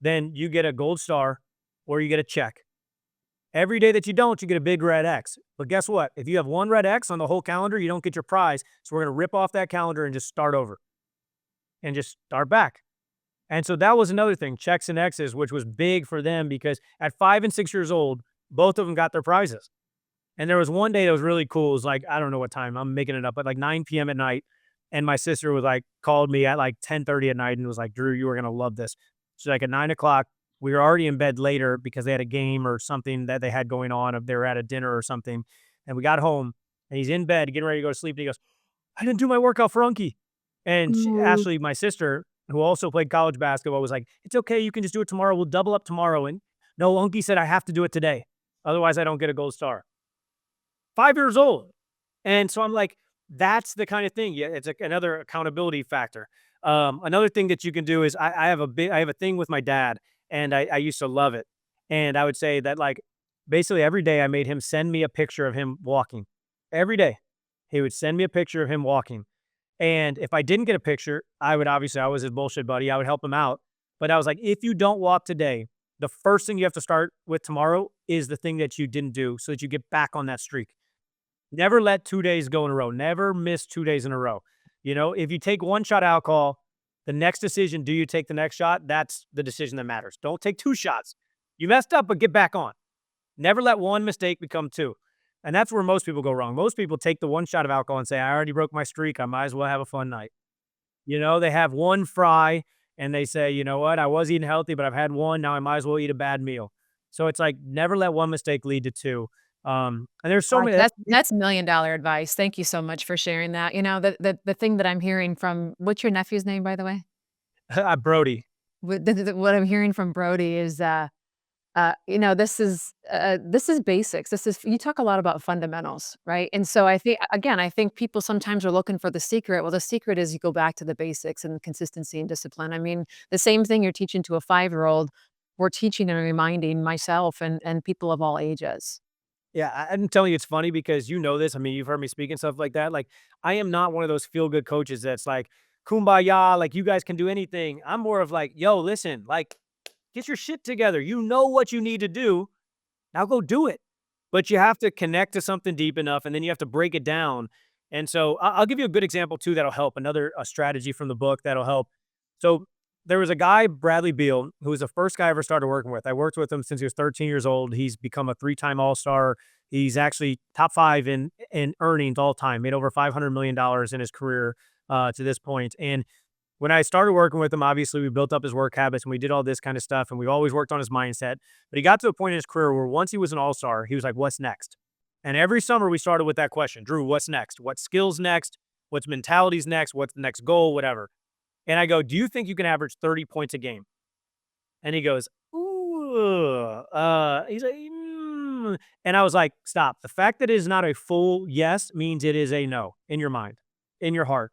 then you get a gold star or you get a check. Every day that you don't, you get a big red X. But guess what? If you have one red X on the whole calendar, you don't get your prize. So we're going to rip off that calendar and just start over and just start back. And so that was another thing, checks and X's, which was big for them because at 5 and 6 years old, both of them got their prizes. And there was one day that was really cool. It was like, I don't know what time, I'm making it up, but like 9 p.m. at night. And my sister was like, called me at like 10:30 at night and was like, Drew, you were going to love this. So like at 9 o'clock, we were already in bed later because they had a game or something that they had going on. If they were at a dinner or something. And we got home and he's in bed getting ready to go to sleep. And he goes, I didn't do my workout for Unky. And Mm. Ashley, my sister, who also played college basketball, was like, it's okay. You can just do it tomorrow. We'll double up tomorrow. And no, Unky said, I have to do it today. Otherwise, I don't get a gold star. 5 years old. And so I'm like, that's the kind of thing. Yeah, it's another accountability factor. Another thing that you can do is I have a thing with my dad, and I used to love it. And I would say that like basically every day I made him send me a picture of him walking. Every day he would send me a picture of him walking. And if I didn't get a picture, I was his bullshit buddy. I would help him out. But I was like, if you don't walk today, the first thing you have to start with tomorrow is the thing that you didn't do so that you get back on that streak. Never let 2 days go in a row. Never miss 2 days in a row. If you take one shot of alcohol, the next decision, do you take the next shot? That's the decision that matters. Don't take 2 shots. You messed up, but get back on. Never let one mistake become 2. And that's where most people go wrong. Most people take the one shot of alcohol and say, I already broke my streak. I might as well have a fun night. They have one fry and they say, you know what? I was eating healthy, but I've had one. Now I might as well eat a bad meal. So it's like never let one mistake lead to 2. And there's so Gosh, many. that's $1,000,000 advice. Thank you so much for sharing that. The thing that I'm hearing from what's your nephew's name, by the way? Brody. What I'm hearing from Brody is, this is basics. This is you talk a lot about fundamentals, right? And so I think people sometimes are looking for the secret. Well, the secret is you go back to the basics and consistency and discipline. I mean, the same thing you're teaching to a 5-year-old, we're teaching and reminding myself and people of all ages. Yeah, I'm telling you, it's funny because you know this. I mean, you've heard me speak and stuff like that. Like, I am not one of those feel good coaches that's like, kumbaya, like, you guys can do anything. I'm more of like, yo, listen, like, get your shit together. You know what you need to do. Now go do it. But you have to connect to something deep enough, and then you have to break it down. And so I'll give you a good example too that'll help. Another a strategy from the book that'll help. So there was a guy, Bradley Beal, who was the first guy I ever started working with. I worked with him since he was 13 years old. He's become a three-time All-Star. He's actually top five in earnings all time. Made over $500 million in his career to this point. And when I started working with him, obviously we built up his work habits and we did all this kind of stuff and we always worked on his mindset. But he got to a point in his career where once he was an all-star, he was like, what's next? And every summer we started with that question, Drew, what's next? What skills next? What's mentalities next? What's the next goal? Whatever. And I go, do you think you can average 30 points a game? And he goes, ooh, he's like, and I was like, stop. The fact that it is not a full yes means it is a no in your mind, in your heart.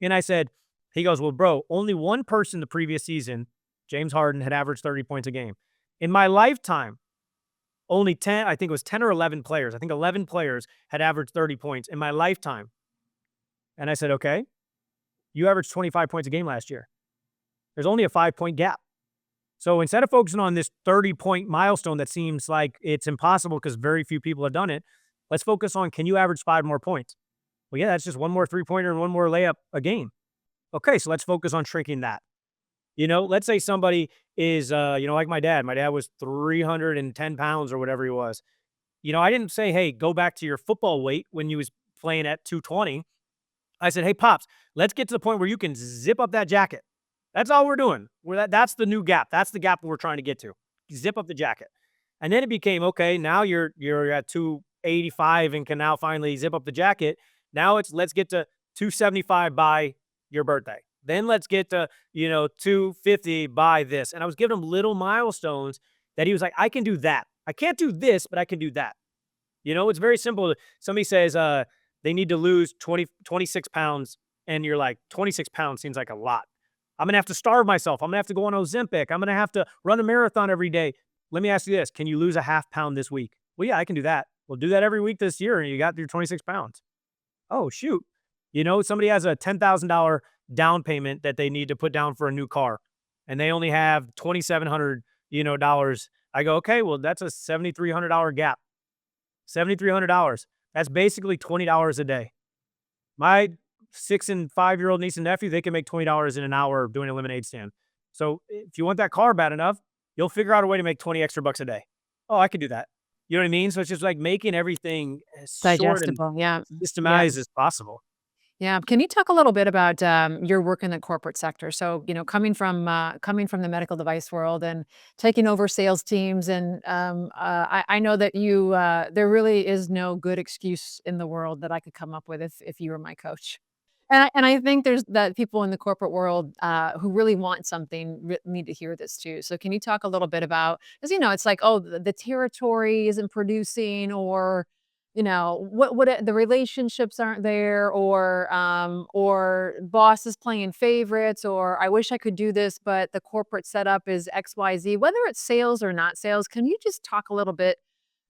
And I said, he goes, well, bro, only one person the previous season, James Harden, had averaged 30 points a game. In my lifetime, only 10, I think it was 10 or 11 players. I think 11 players had averaged 30 points in my lifetime. And I said, okay, you averaged 25 points a game last year. There's only a 5-point gap. So instead of focusing on this 30-point milestone that seems like it's impossible because very few people have done it, let's focus on, can you average 5 more points? Well, yeah, that's just one more three-pointer and one more layup a game. Okay, so let's focus on shrinking that. Let's say somebody is, like my dad. My dad was 310 pounds or whatever he was. I didn't say, hey, go back to your football weight when you was playing at 220. I said, hey, Pops, let's get to the point where you can zip up that jacket. That's all we're doing. That's the new gap. That's the gap we're trying to get to. Zip up the jacket. And then it became, okay, now you're at 285 and can now finally zip up the jacket. Now let's get to 275 by your birthday. Then let's get to, 250 by this. And I was giving him little milestones that he was like, I can do that. I can't do this, but I can do that. It's very simple. Somebody says they need to lose 26 pounds. And you're like, 26 pounds seems like a lot. I'm going to have to starve myself. I'm going to have to go on Ozempic. I'm going to have to run a marathon every day. Let me ask you this. Can you lose a half pound this week? Well, yeah, I can do that. We'll do that every week this year. And you got your 26 pounds. Oh, shoot. Somebody has a $10,000 down payment that they need to put down for a new car and they only have $2,700, dollars. I go, okay, well, that's a $7,300 gap. $7,300. That's basically $20 a day. My 6 and 5-year-old niece and nephew, they can make $20 in an hour doing a lemonade stand. So if you want that car bad enough, you'll figure out a way to make 20 extra bucks a day. Oh, I could do that. You know what I mean? So it's just like making everything as short and Digestible, yeah. Yeah. systemized as possible. Yeah. Can you talk a little bit about your work in the corporate sector? So, coming from the medical device world and taking over sales teams, and I know that there really is no good excuse in the world that I could come up with if you were my coach. And I think there's that people in the corporate world who really want something need to hear this too. So can you talk a little bit about, because it's like, oh, the territory isn't producing, or the relationships aren't there, or boss is playing favorites, or I wish I could do this, but the corporate setup is XYZ. Whether it's sales or not sales, can you just talk a little bit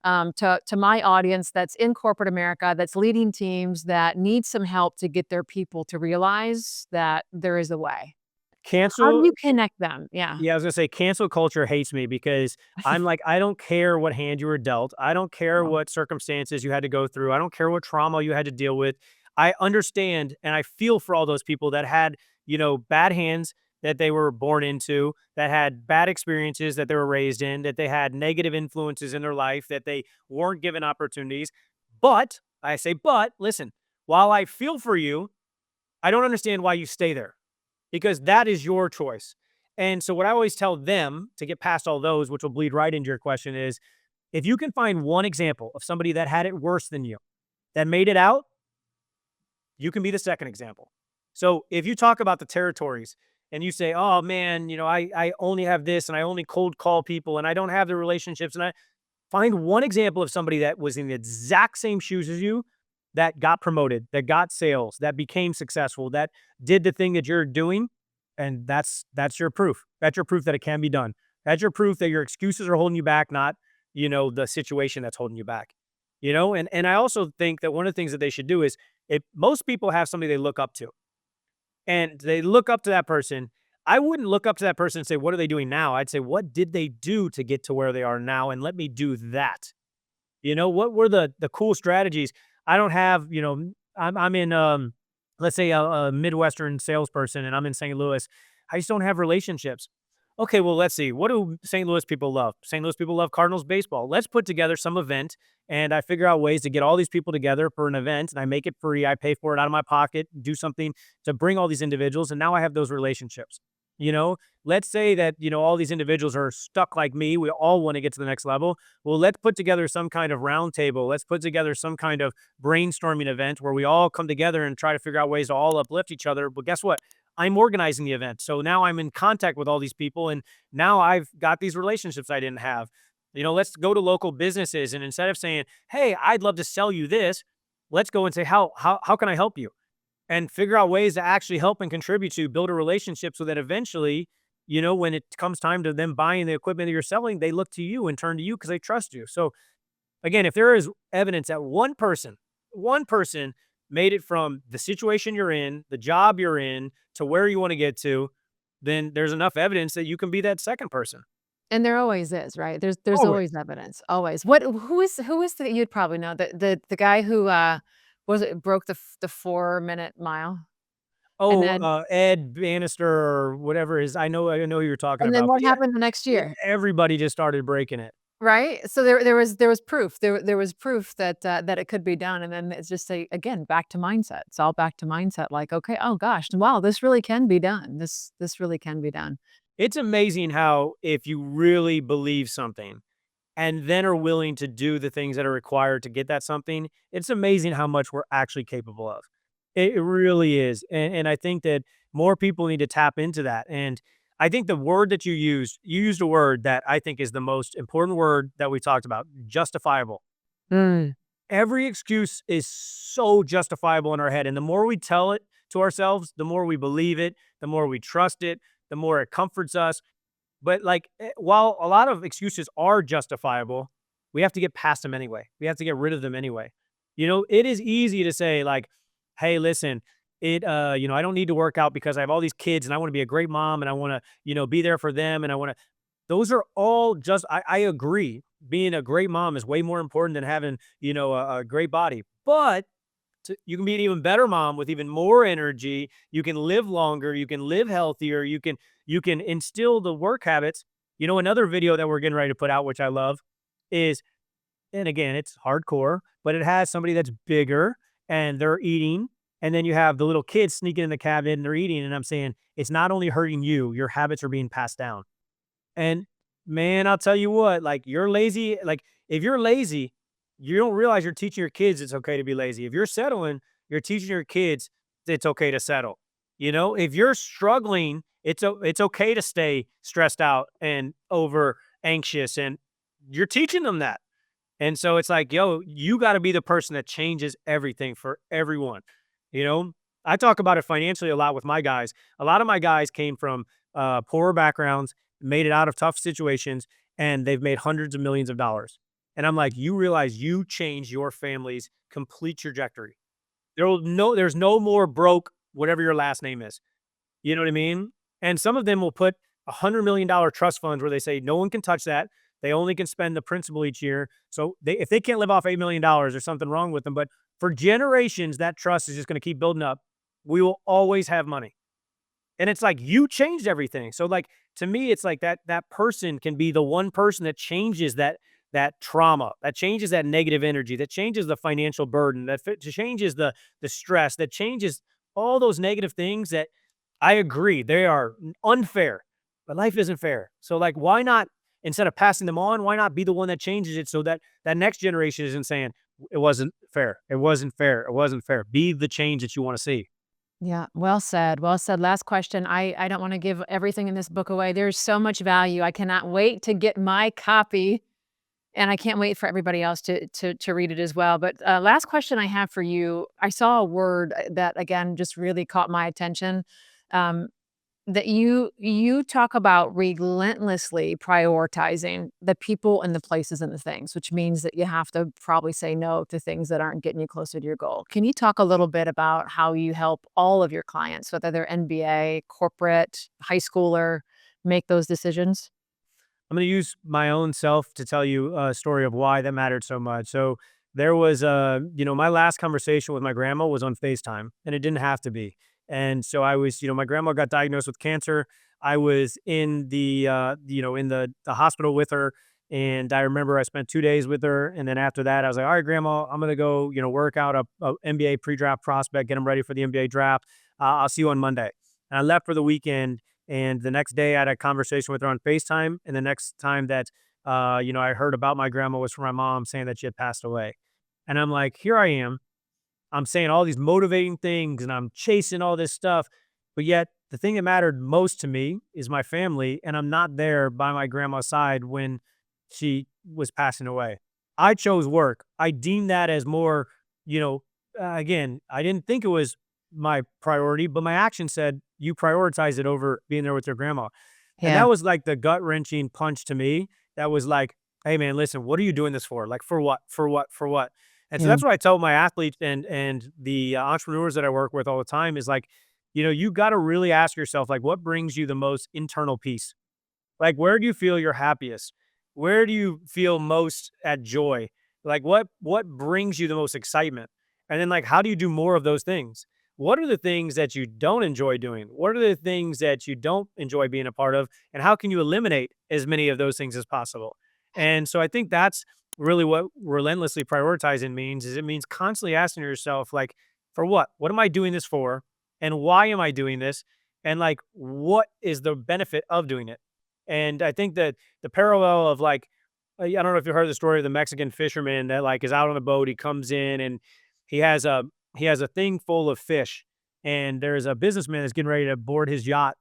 to my audience that's in corporate America, that's leading teams that need some help to get their people to realize that there is a way? How do Cancel you connect them? Yeah. Yeah, I was gonna say cancel culture hates me because I'm like, I don't care what hand you were dealt. I don't care Oh, what circumstances you had to go through. I don't care what trauma you had to deal with. I understand and I feel for all those people that had, bad hands that they were born into, that had bad experiences that they were raised in, that they had negative influences in their life, that they weren't given opportunities. But I say, but listen, while I feel for you, I don't understand why you stay there because that is your choice. And so what I always tell them to get past all those, which will bleed right into your question, is if you can find one example of somebody that had it worse than you, that made it out, you can be the second example. So if you talk about the territories and you say, oh man, I only have this and I only cold call people and I don't have the relationships, and I find one example of somebody that was in the exact same shoes as you, that got promoted, that got sales, that became successful, that did the thing that you're doing, and that's your proof. That's your proof that it can be done. That's your proof that your excuses are holding you back, not the situation that's holding you back. And I also think that one of the things that they should do is, if most people have somebody they look up to and they look up to that person, I wouldn't look up to that person and say, what are they doing now? I'd say, what did they do to get to where they are now? And let me do that. What were the cool strategies? I don't have, I'm in, let's say a Midwestern salesperson and I'm in St. Louis. I just don't have relationships. Okay, well, let's see. What do St. Louis people love? St. Louis people love Cardinals baseball. Let's put together some event and I figure out ways to get all these people together for an event and I make it free. I pay for it out of my pocket, do something to bring all these individuals. And now I have those relationships. You know, let's say that, all these individuals are stuck like me. We all want to get to the next level. Well, let's put together some kind of roundtable. Let's put together some kind of brainstorming event where we all come together and try to figure out ways to all uplift each other. But guess what? I'm organizing the event. So now I'm in contact with all these people and now I've got these relationships I didn't have. Let's go to local businesses and instead of saying, "Hey, I'd love to sell you this," let's go and say, "How can I help you?" And figure out ways to actually help and contribute to build a relationship so that eventually, when it comes time to them buying the equipment that you're selling, they look to you and turn to you because they trust you. So again, if there is evidence that one person made it from the situation you're in, the job you're in, to where you want to get to, then there's enough evidence that you can be that second person. And there always is, right? There's Always. always evidence, always. Who is the you'd probably know, the guy who, was it broke the 4-minute mile? And Oh, then Ed Bannister or whatever his, I know who you're talking and then about. what But yeah, happened the next yeah, year? everybody just started breaking it. Right? So there was proof. There was proof that it could be done, and then it's just again, back to mindset. It's all back to mindset, like, "Okay, oh gosh, wow, this really can be done. This really can be done." It's amazing how if you really believe something and then are willing to do the things that are required to get that something, it's amazing how much we're actually capable of. It really is. And I think that more people need to tap into that. And I think the word that you used a word that I think is the most important word that we talked about, justifiable. Mm. Every excuse is so justifiable in our head. And the more we tell it to ourselves, the more we believe it, the more we trust it, the more it comforts us. But like, while a lot of excuses are justifiable, we have to get past them anyway. We have to get rid of them anyway. It is easy to say like, "Hey, listen, I don't need to work out because I have all these kids and I want to be a great mom and I want to, be there for them and I want to." Those are all just. I agree. Being a great mom is way more important than having, a great body. But you can be an even better mom with even more energy. You can live longer. You can live healthier. You can instill the work habits. Another video that we're getting ready to put out, which I love, is, and again, it's hardcore, but it has somebody that's bigger and they're eating. And then you have the little kids sneaking in the cabinet and they're eating. And I'm saying it's not only hurting you, your habits are being passed down. And man, I'll tell you what, like you're lazy. Like if you're lazy, you don't realize you're teaching your kids it's okay to be lazy. If you're settling, you're teaching your kids it's okay to settle. If you're struggling, it's okay to stay stressed out and over anxious, and you're teaching them that. And so it's like, yo, you got to be the person that changes everything for everyone. You know, I talk about it financially a lot with my guys. A lot of my guys came from poorer backgrounds, made it out of tough situations, and they've made hundreds of millions of dollars. And I'm like, you realize you changed your family's complete trajectory. There's no more broke, whatever your last name is. You know what I mean? And some of them will put $100 million trust funds where they say no one can touch that. They only can spend the principal each year. So if they can't live off $8 million, there's something wrong with them. But for generations, that trust is just going to keep building up. We will always have money. And it's like you changed everything. So like to me, it's like that person can be the one person that changes that trauma, that changes that negative energy, that changes the financial burden, changes the stress, that changes all those negative things that I agree they are unfair, but life isn't fair. So like, why not, instead of passing them on, why not be the one that changes it so that that next generation isn't saying it wasn't fair, it wasn't fair, it wasn't fair. Be the change that you want to see. Yeah, well said, well said. Last question. I don't wanna give everything in this book away. There's so much value. I cannot wait to get my copy, and I can't wait for everybody else to read it as well. But, last question I have for you, I saw a word, that, again, just really caught my attention. Um, that you talk about relentlessly prioritizing the people and the places and the things, which means that you have to probably say no to things that aren't getting you closer to your goal. Can you talk a little bit about how you help all of your clients, whether they're NBA, corporate, high schooler, make those decisions? I'm going to use my own self to tell you a story of why that mattered so much. So there was my last conversation with my grandma was on FaceTime, and it didn't have to be. And so I was, my grandma got diagnosed with cancer. I was in the hospital with her. And I remember I spent 2 days with her. And then after that, I was like, all right, grandma, I'm going to go, work out a NBA pre-draft prospect, get him ready for the NBA draft. I'll see you on Monday. And I left for the weekend, and the next day, I had a conversation with her on FaceTime. And the next time that, I heard about my grandma was from my mom saying that she had passed away. And I'm like, here I am. I'm saying all these motivating things and I'm chasing all this stuff. But yet, the thing that mattered most to me is my family. And I'm not there by my grandma's side when she was passing away. I chose work. I deemed that as more, again, I didn't think it was my priority, but my action said you prioritize it over being there with your grandma. And Yeah. that was like the gut wrenching punch to me. That was like, hey man, listen, what are you doing this for? Like for what? For what? For what? And so Yeah. that's what I tell my athletes and the entrepreneurs that I work with all the time is like, you got to really ask yourself like, what brings you the most internal peace? Like, where do you feel your happiest? Where do you feel most at joy? Like, what brings you the most excitement? And then, like, how do you do more of those things? What are the things that you don't enjoy doing? What are the things that you don't enjoy being a part of? And how can you eliminate as many of those things as possible? And so I think that's really what relentlessly prioritizing means is it means constantly asking yourself, like, for what? What am I doing this for? And why am I doing this? And like, what is the benefit of doing it? And I think that the parallel of like, I don't know if you heard the story of the Mexican fisherman that like is out on a boat. He comes in and he has a he has a thing full of fish, and there's a businessman that's getting ready to board his yacht,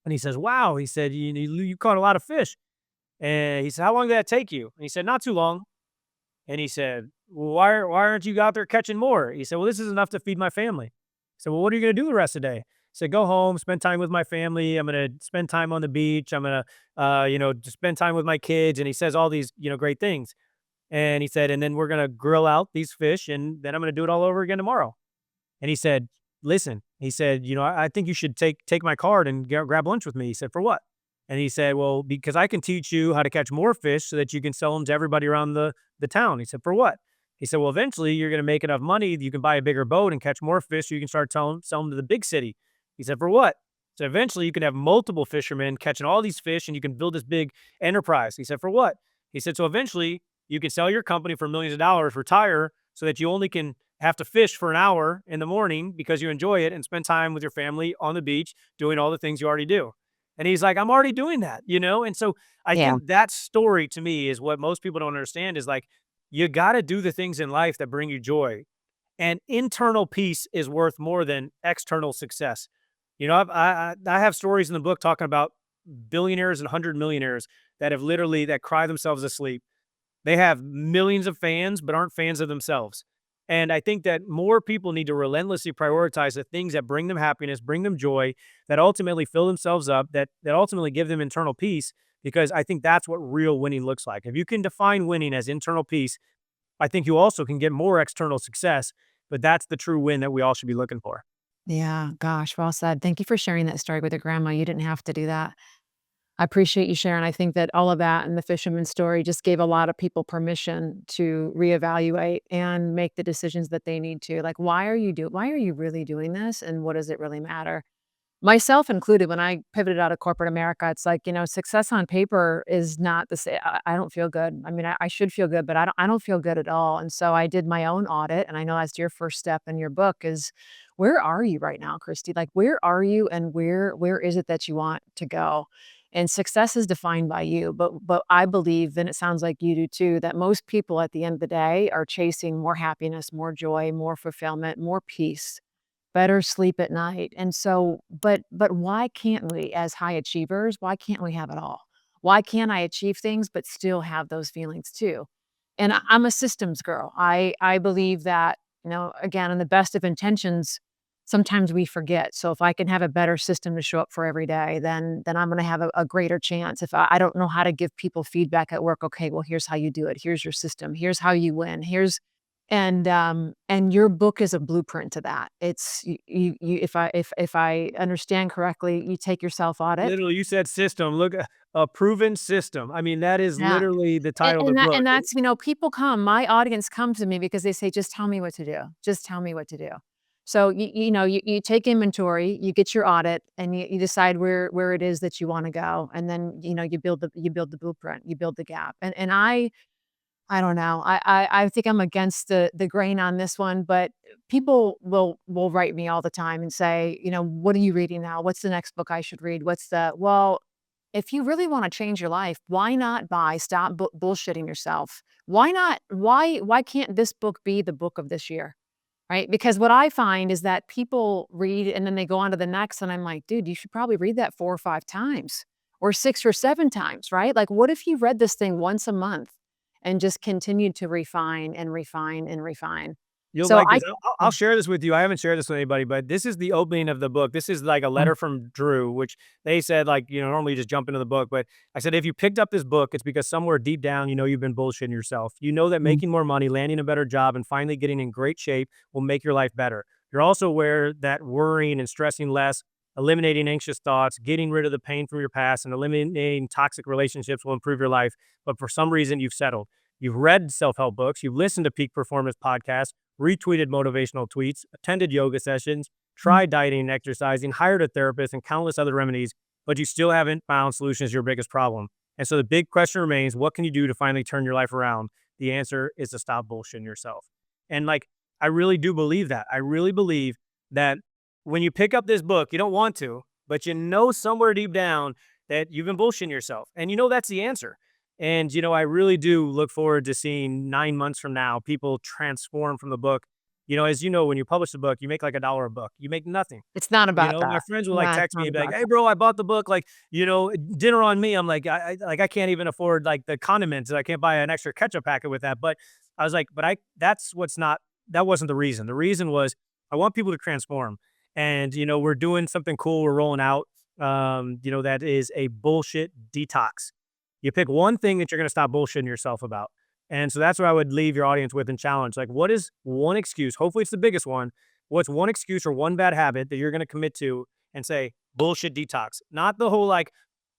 and he says, "Wow," he said, "you caught a lot of fish." And he said, "How long did that take you?" And he said, "Not too long." And he said, "Well, why aren't you out there catching more?" He said, "Well, this is enough to feed my family." I said, "Well, what are you going to do the rest of the day?" He said, "Go home, spend time with my family. I'm going to spend time on the beach. I'm going to, just spend time with my kids." And he says all these, great things. And he said, "And then we're going to grill out these fish, and then I'm going to do it all over again tomorrow." And he said, "Listen," he said, I think you should take my card and grab lunch with me." He said, "For what?" And he said, "Well, because I can teach you how to catch more fish so that you can sell them to everybody around the town." He said, "For what?" He said, "Well, eventually you're going to make enough money that you can buy a bigger boat and catch more fish so you can start sell them to the big city." He said, "For what?" So eventually you can have multiple fishermen catching all these fish and you can build this big enterprise. He said, "For what?" He said, "So eventually you can sell your company for millions of dollars, retire so that you only can have to fish for an hour in the morning because you enjoy it and spend time with your family on the beach doing all the things you already do." And he's like, "I'm already doing that." And so I Yeah. think that story to me is what most people don't understand is like, you got to do the things in life that bring you joy. And internal peace is worth more than external success. I have stories in the book talking about billionaires and 100 millionaires that have literally that cry themselves asleep. They have millions of fans, but aren't fans of themselves. And I think that more people need to relentlessly prioritize the things that bring them happiness, bring them joy, that ultimately fill themselves up, that ultimately give them internal peace, because I think that's what real winning looks like. If you can define winning as internal peace, I think you also can get more external success, but that's the true win that we all should be looking for. Yeah, gosh, well said. Thank you for sharing that story with your grandma. You didn't have to do that. I appreciate you sharing. I think that all of that and the fisherman story just gave a lot of people permission to reevaluate and make the decisions that they need to. Like, why are you really doing this? And what does it really matter? Myself included, when I pivoted out of corporate America, it's like, success on paper is not the same. I don't feel good. I mean, I should feel good, but I don't feel good at all. And so I did my own audit. And I know that's your first step in your book is where are you right now, Kristy? Like, where are you and where is it that you want to go? And success is defined by you. But I believe, and it sounds like you do too, that most people at the end of the day are chasing more happiness, more joy, more fulfillment, more peace, better sleep at night. And so, but why can't we as high achievers, why can't we have it all? Why can't I achieve things but still have those feelings too? And I'm a systems girl. I believe that, again, in the best of intentions, sometimes we forget. So if I can have a better system to show up for every day, then I'm going to have a greater chance. If I don't know how to give people feedback at work, okay, well, here's how you do it. Here's your system. Here's how you win. And your book is a blueprint to that. It's if I understand correctly, you take your self audit. Literally, you said system. Look, a proven system. I mean, that is Yeah. literally the And title of the and that book. and that's, people come, my audience comes to me because they say, "Just tell me what to do. Just tell me what to do." So, you take inventory, you get your audit, and you decide where it is that you wanna go, and then, you build the blueprint, you build the gap, and I don't know, I think I'm against the grain on this one, but people will write me all the time and say, "What are you reading now? What's the next book I should read? What's the" Well, if you really wanna change your life, why not buy Stop Bullshitting Yourself? Why can't this book be the book of this year, right? Because what I find is that people read and then they go on to the next, and I'm like, "Dude, you should probably read that 4 or 5 times or 6 or 7 times," right? Like, what if you read this thing once a month and just continued to refine and refine and refine? You'll So like I this. I'll share this with you. I haven't shared this with anybody, but this is the opening of the book. This is like a Mm, letter from Drew, which they said, like, normally you just jump into the book. But I said, if you picked up this book, it's because somewhere deep down, you've been bullshitting yourself. You know that mm, making more money, landing a better job, and finally getting in great shape will make your life better. You're also aware that worrying and stressing less, eliminating anxious thoughts, getting rid of the pain from your past, and eliminating toxic relationships will improve your life. But for some reason, you've settled. You've read self help books, you've listened to peak performance podcasts, retweeted motivational tweets, attended yoga sessions, mm. tried dieting and exercising, hired a therapist, and countless other remedies, but you still haven't found solutions to your biggest problem. And so the big question remains, what can you do to finally turn your life around? The answer is to stop bullshitting yourself. And like, I really do believe that. I really believe that when you pick up this book, you don't want to, but somewhere deep down that you've been bullshitting yourself. And that's the answer. And, I really do look forward to seeing 9 months from now, people transform from the book. As you know, when you publish the book, you make like $1 a book. You make nothing. It's not about My that. friends will like Yeah, it's text me not and be like, about "Hey, that. bro, I bought the book. Like, dinner on me." I'm like, I can't even afford like the condiments. I can't buy an extra ketchup packet with that. But I was like, that's what's not. That wasn't the reason. The reason was I want people to transform. And we're doing something cool. We're rolling out. That is a bullshit detox. You pick one thing that you're going to stop bullshitting yourself about. And so that's what I would leave your audience with and challenge. Like, what is one excuse? Hopefully, it's the biggest one. What's one excuse or one bad habit that you're going to commit to and say, bullshit detox? Not the whole like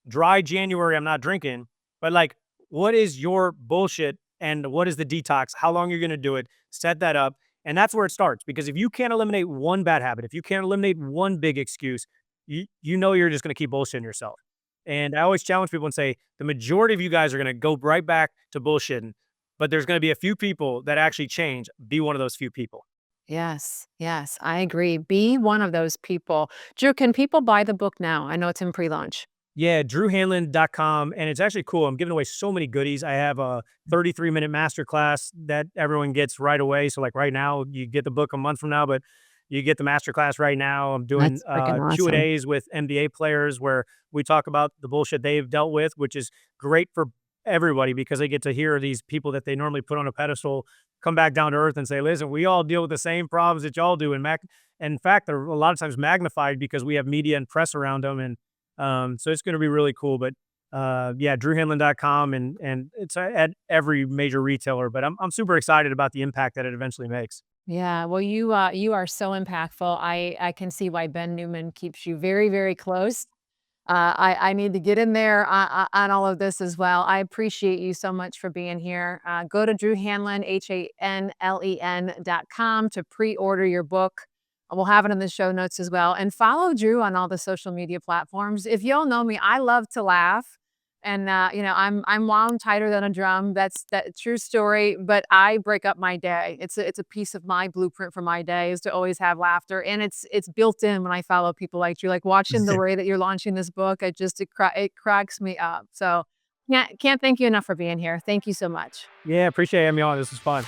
dry January, I'm not drinking, but like, what is your bullshit and what is the detox? How long you're going to do it? Set that up. And that's where it starts. Because if you can't eliminate one bad habit, if you can't eliminate one big excuse, you're just going to keep bullshitting yourself. And I always challenge people and say, the majority of you guys are going to go right back to bullshitting, but there's going to be a few people that actually change. Be one of those few people. Yes, yes, I agree. Be one of those people. Drew, can people buy the book now? I know it's in pre-launch. Yeah, drewhanlen.com. And it's actually cool. I'm giving away so many goodies. I have a 33-minute masterclass that everyone gets right away. So, like right now, you get the book a month from now, but you get the masterclass right now. I'm doing That's freaking awesome. Q&As with NBA players where we talk about the bullshit they've dealt with, which is great for everybody because they get to hear these people that they normally put on a pedestal come back down to earth and say, listen, we all deal with the same problems that y'all do. And in fact, they're a lot of times magnified because we have media and press around them. And so it's going to be really cool. But yeah, drewhanlen.com and it's at every major retailer. But I'm super excited about the impact that it eventually makes. Yeah, well, you are so impactful. I can see why Ben Newman keeps you very, very close. I need to get in there on all of this as well. I appreciate you so much for being here. Go to Drew Hanlen, HANLEN.com to pre-order your book. We'll have it in the show notes as well. And follow Drew on all the social media platforms. If y'all know me, I love to laugh. And I'm wound tighter than a drum. That's that true story. But I break up my day. It's a piece of my blueprint for my day is to always have laughter, and it's built in when I follow people like you. Like watching the way that you're launching this book, it cracks me up. So can't thank you enough for being here. Thank you so much. Yeah, appreciate having me on. This was fun.